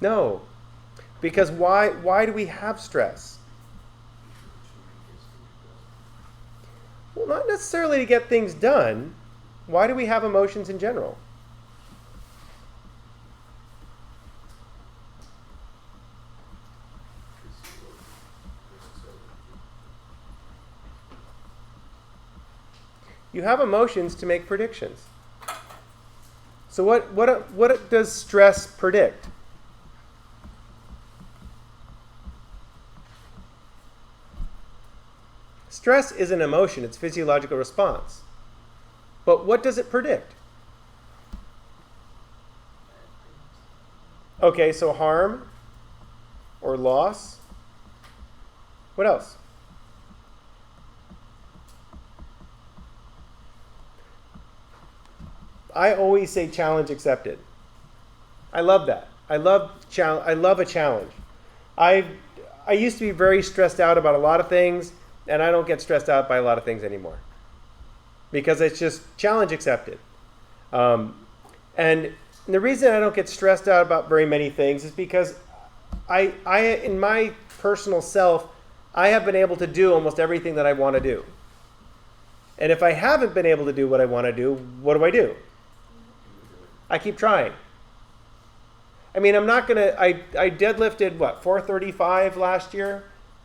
Speaker 1: No. Because why do we have stress? Well, not necessarily to get things done. Why do we have emotions in general? You have emotions to make predictions. So what does stress predict? Stress is an emotion. It's a physiological response. But what does it predict? Okay, so harm or loss. What else? I always say challenge accepted. I love that. I love a challenge. I used to be very stressed out about a lot of things, and I don't get stressed out by a lot of things anymore. Because it's just challenge accepted. And the reason I don't get stressed out about very many things is because I in my personal self, I have been able to do almost everything that I want to do. And if I haven't been able to do what I want to do, what do? I keep trying. I mean, I'm not going to, I deadlifted, 435 last year?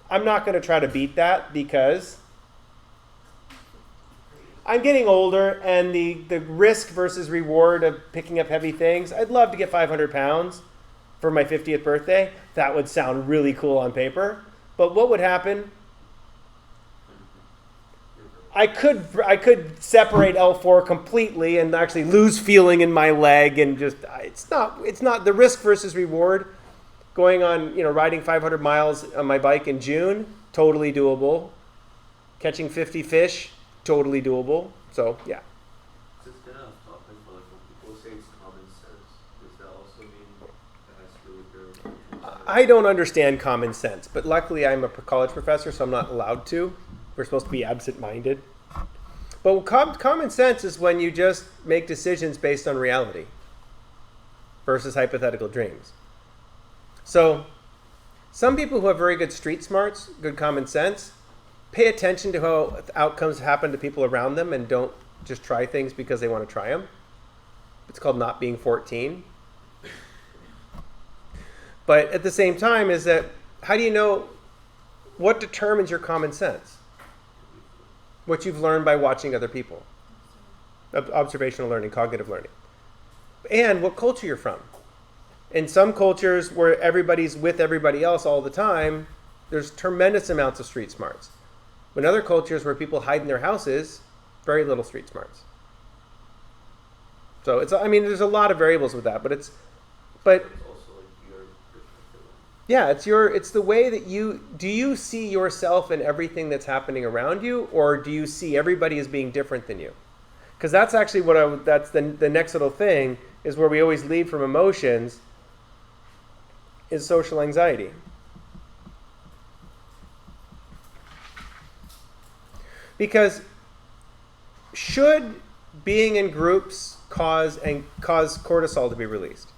Speaker 1: I'm not going to try to beat that because I'm getting older and the risk versus reward of picking up heavy things, I'd love to get 500 pounds for my 50th birthday. That would sound really cool on paper. But what would happen? I could separate L4 completely and actually lose feeling in my leg and just it's not the risk versus reward. Going on, riding 500 miles on my bike in June, totally doable. Catching 50 fish, totally doable. So yeah.
Speaker 3: So it's kind of off topic, but like when people say it's common sense, does that also mean it has to do with your
Speaker 1: I don't understand common sense, but luckily I'm a college professor, so I'm not allowed to. We're supposed to be absent-minded. But common sense is when you just make decisions based on reality versus hypothetical dreams. So some people who have very good street smarts, good common sense, pay attention to how outcomes happen to people around them and don't just try things because they want to try them. It's called not being 14. But at the same time is that how do you know what determines your common sense? What you've learned by watching other people. Observational learning, cognitive learning. And what culture you're from. In some cultures where everybody's with everybody else all the time, there's tremendous amounts of street smarts. In other cultures where people hide in their houses, very little street smarts. So there's a lot of variables with that, but
Speaker 3: also like your perspective.
Speaker 1: yeah, it's the way that do you see yourself in everything that's happening around you, or do you see everybody as being different than you? Because that's actually that's the next little thing is where we always lead from emotions is social anxiety. Because should being in groups cause cortisol to be released?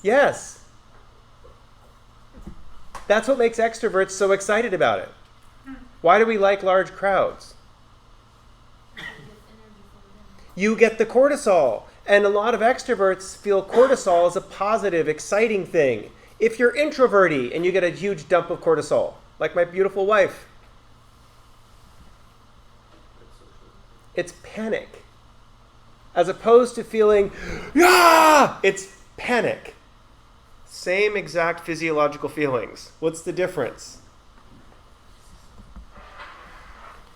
Speaker 1: Yes. That's what makes extroverts so excited about it. Why do we like large crowds? You get the cortisol. And a lot of extroverts feel cortisol as a positive, exciting thing. If you're introverty and you get a huge dump of cortisol, like my beautiful wife, it's panic. As opposed to feeling, yeah, it's panic. Same exact physiological feelings. What's the difference?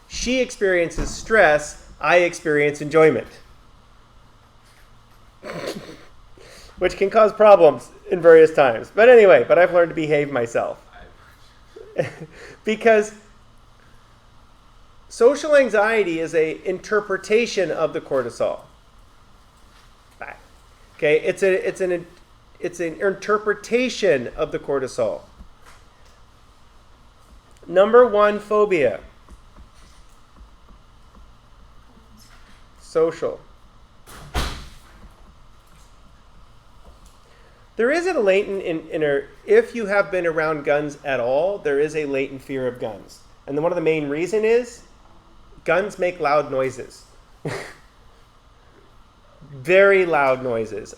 Speaker 1: She experiences stress, I experience enjoyment. Which can cause problems in various times. But anyway, I've learned to behave myself. Because social anxiety is an interpretation of the cortisol. Okay, it's an interpretation of the cortisol. Number one phobia. Social. There is a latent if you have been around guns at all, there is a latent fear of guns. And one of the main reasons is guns make loud noises. Very loud noises.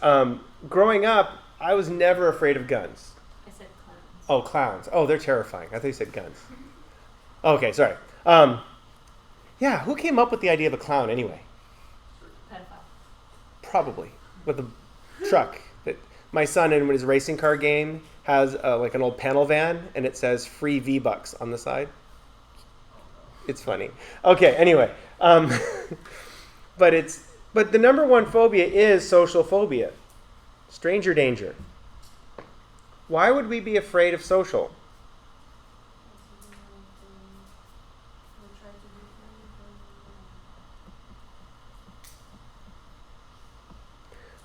Speaker 1: Growing up, I was never afraid of guns.
Speaker 5: I said clowns.
Speaker 1: Oh, clowns. Oh, they're terrifying. I thought you said guns. Okay, sorry. Yeah, who came up with the idea of a clown anyway?
Speaker 5: Pedophile.
Speaker 1: Probably. With a truck. my son in his racing car game has like an old panel van, and it says free V-Bucks on the side. It's funny. Okay, anyway. But the number one phobia is social phobia. Stranger danger. Why would we be afraid of social?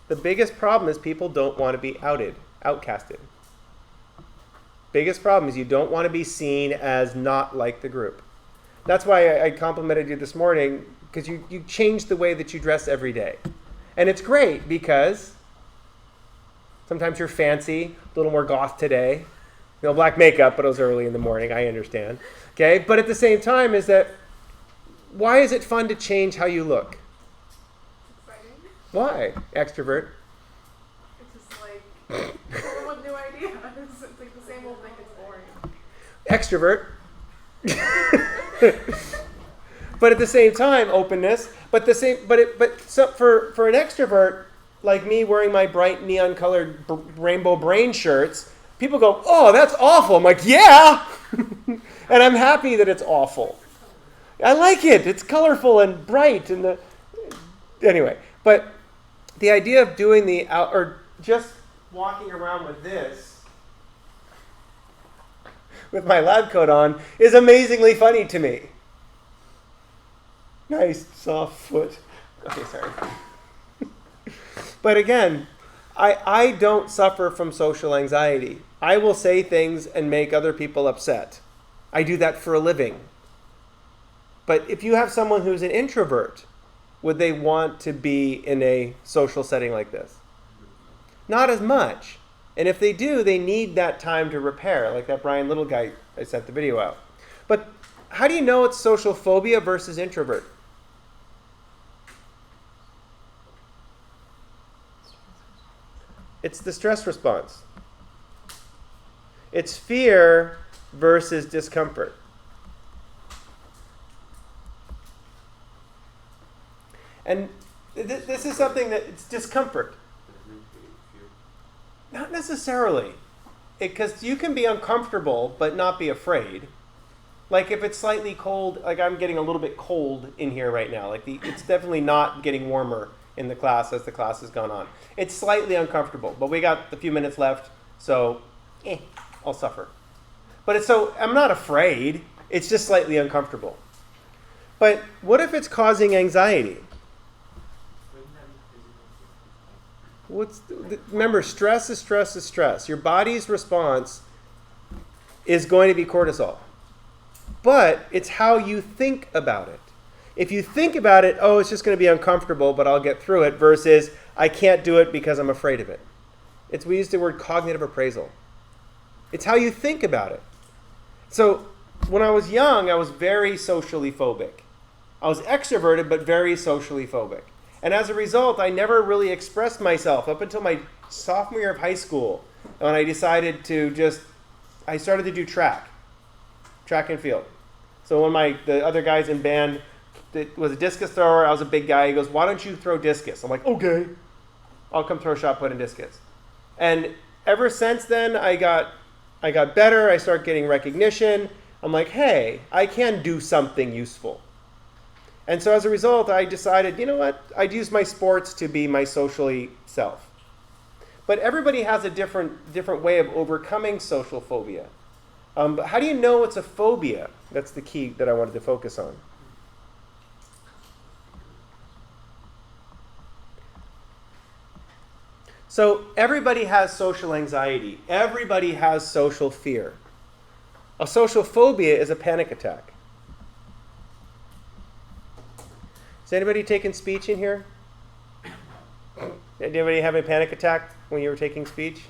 Speaker 1: The biggest problem is people don't want to be outcasted. Biggest problem is you don't want to be seen as not like the group. That's why I complimented you this morning, because you changed the way that you dress every day. And it's great because sometimes you're fancy, a little more goth today. Black makeup, but it was early in the morning, I understand. Okay, but at the same time is that, why is it fun to change how you look?
Speaker 5: Exciting.
Speaker 1: Why? Extrovert.
Speaker 5: It's just like, come up with new ideas. It's like the same old thing, it's boring.
Speaker 1: Extrovert. But at the same time, openness. But for an extrovert like me, wearing my bright neon colored rainbow brain shirts, people go, "Oh, that's awful." I'm like, "Yeah," and I'm happy that it's awful. I like it. It's colorful and bright, and anyway. But the idea of doing or just walking around with this, with my lab coat on, is amazingly funny to me. Nice, soft foot. Okay, sorry. But again, I don't suffer from social anxiety. I will say things and make other people upset. I do that for a living. But if you have someone who's an introvert, would they want to be in a social setting like this? Not as much. And if they do, they need that time to repair, like that Brian Little guy I sent the video out. But how do you know it's social phobia versus introvert? It's the stress response. It's fear versus discomfort. And this is something that it's discomfort. Not necessarily. Because you can be uncomfortable but not be afraid. Like if it's slightly cold, like I'm getting a little bit cold in here right now. Like it's definitely not getting warmer in the class as the class has gone on. It's slightly uncomfortable, but we got a few minutes left, so I'll suffer. But I'm not afraid. It's just slightly uncomfortable. But what if it's causing anxiety? Remember, stress is stress is stress. Your body's response is going to be cortisol. But it's how you think about it. If you think about it, it's just going to be uncomfortable, but I'll get through it, versus I can't do it because I'm afraid of it. We use the word cognitive appraisal. It's how you think about it. So when I was young, I was very socially phobic. I was extroverted, but very socially phobic. And as a result, I never really expressed myself up until my sophomore year of high school, when I decided I started to do track and field. So when the other guys in band, it was a discus thrower, I was a big guy. He goes, "Why don't you throw discus?" I'm like, "Okay, I'll come throw shot put and discus." And ever since then, I got better. I started getting recognition. I'm like, hey, I can do something useful. And so as a result, I decided, you know what? I'd use my sports to be my socially self. But everybody has a different way of overcoming social phobia. But how do you know it's a phobia? That's the key that I wanted to focus on. So everybody has social anxiety. Everybody has social fear. A social phobia is a panic attack. Is anybody taking speech in here? Did anybody have a panic attack when you were taking speech?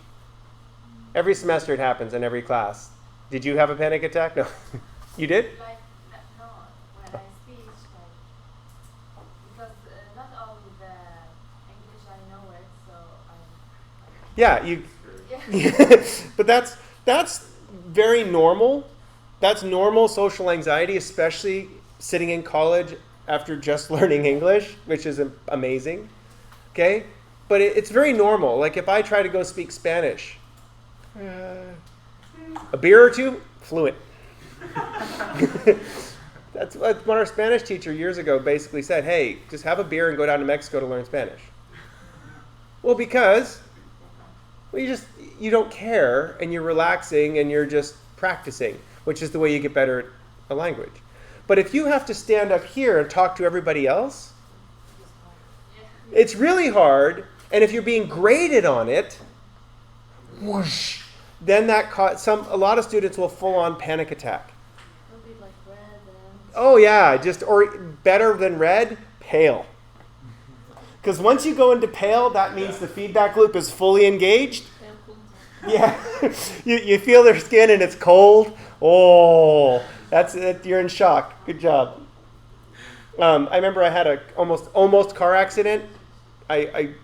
Speaker 1: Every semester it happens in every class. Did you have a panic attack? No. You did?
Speaker 4: Like, no, when I speak, because not all the English I know it, so
Speaker 1: But that's very normal. That's normal social anxiety, especially sitting in college after just learning English, which is amazing. Okay? but it's very normal. Like if I try to go speak Spanish, a beer or two, fluent. That's what our Spanish teacher years ago basically said. Hey, just have a beer and go down to Mexico to learn Spanish. Well, because you don't care and you're relaxing and you're just practicing, which is the way you get better at a language. But if you have to stand up here and talk to everybody else, it's really hard. And if you're being graded on it, whoosh, then a lot of students will full on panic attack.
Speaker 4: It'll be like red and
Speaker 1: Oh yeah, or better than red, pale. Because once you go into pale, that means the feedback loop is fully engaged. Yeah, you feel their skin and it's cold. Oh, that's it. You're in shock. Good job. I remember I had a almost car accident. I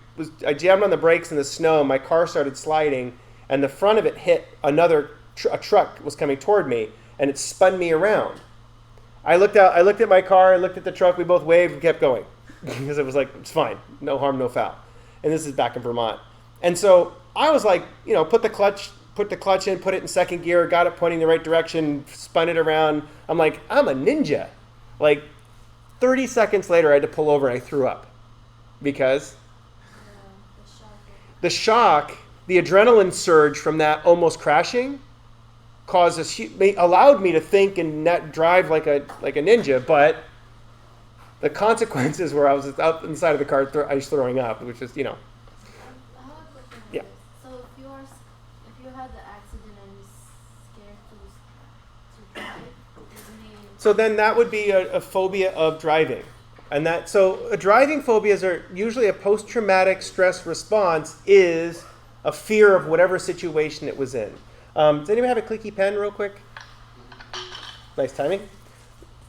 Speaker 1: jammed on the brakes in the snow. My car started sliding, and the front of it hit a truck was coming toward me, and it spun me around. I looked at my car. I looked at the truck. We both waved and kept going because it was like, it's fine, no harm, no foul. And this is back in Vermont, and so I was like, put the clutch in, put it in second gear, got it pointing the right direction, spun it around. I'm like, I'm a ninja. Like 30 seconds later, I had to pull over and I threw up because the shock, the adrenaline surge from that almost crashing allowed me to think and drive like a ninja, but the consequences were I was up inside of the car, I was throwing up, which is,
Speaker 4: I have a question.
Speaker 1: Yeah.
Speaker 4: So if you had the accident and you're scared to drive,
Speaker 1: So then that would be a phobia of driving. So driving phobias are usually a post-traumatic stress response is a fear of whatever situation it was in. Does anyone have a clicky pen real quick? Nice timing.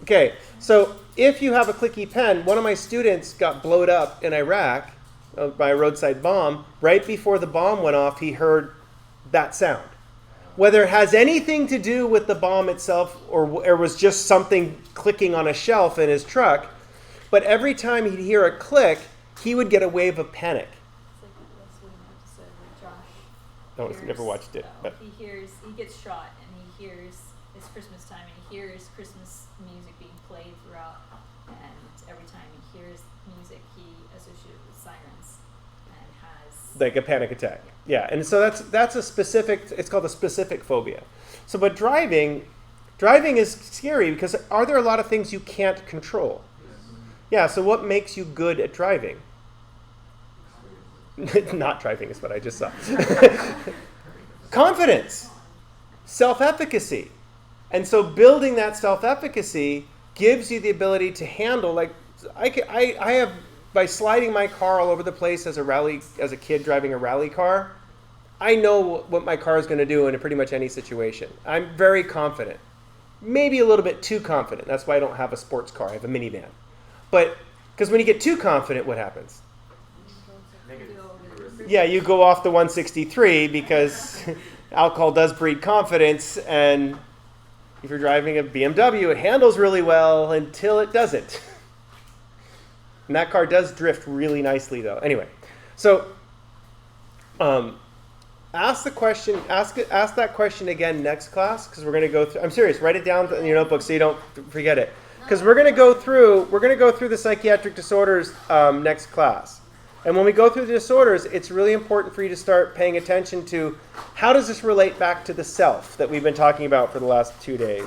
Speaker 1: Okay, so if you have a clicky pen, one of my students got blowed up in Iraq by a roadside bomb. Right before the bomb went off, he heard that sound. Whether it has anything to do with the bomb itself or was just something clicking on a shelf in his truck, but every time he'd hear a click, he would get a wave of panic.
Speaker 6: It's like that's what an episode where Josh
Speaker 1: No, I've never watched it. But
Speaker 6: he gets shot and he hears, it's Christmas time and he hears Christmas music being played throughout, and every time he hears music he associates it with sirens and has
Speaker 1: like a panic attack. Yeah, and so that's a specific, it's called a specific phobia. So but driving is scary because are there a lot of things you can't control? Yeah, so what makes you good at driving? Not driving is what I just saw. Confidence, self-efficacy. And so building that self-efficacy gives you the ability to handle, like I have, by sliding my car all over the place as a kid driving a rally car, I know what my car is going to do in pretty much any situation. I'm very confident. Maybe a little bit too confident. That's why I don't have a sports car. I have a minivan. But because when you get too confident, what happens? Yeah, you go off the 163 because alcohol does breed confidence, and if you're driving a BMW, it handles really well until it doesn't. And that car does drift really nicely, though. Anyway, so ask that question again next class, because we're going to go through. I'm serious. Write it down in your notebook so you don't forget it. Because we're going to go through the psychiatric disorders next class. And when we go through the disorders, it's really important for you to start paying attention to how does this relate back to the self that we've been talking about for the last 2 days.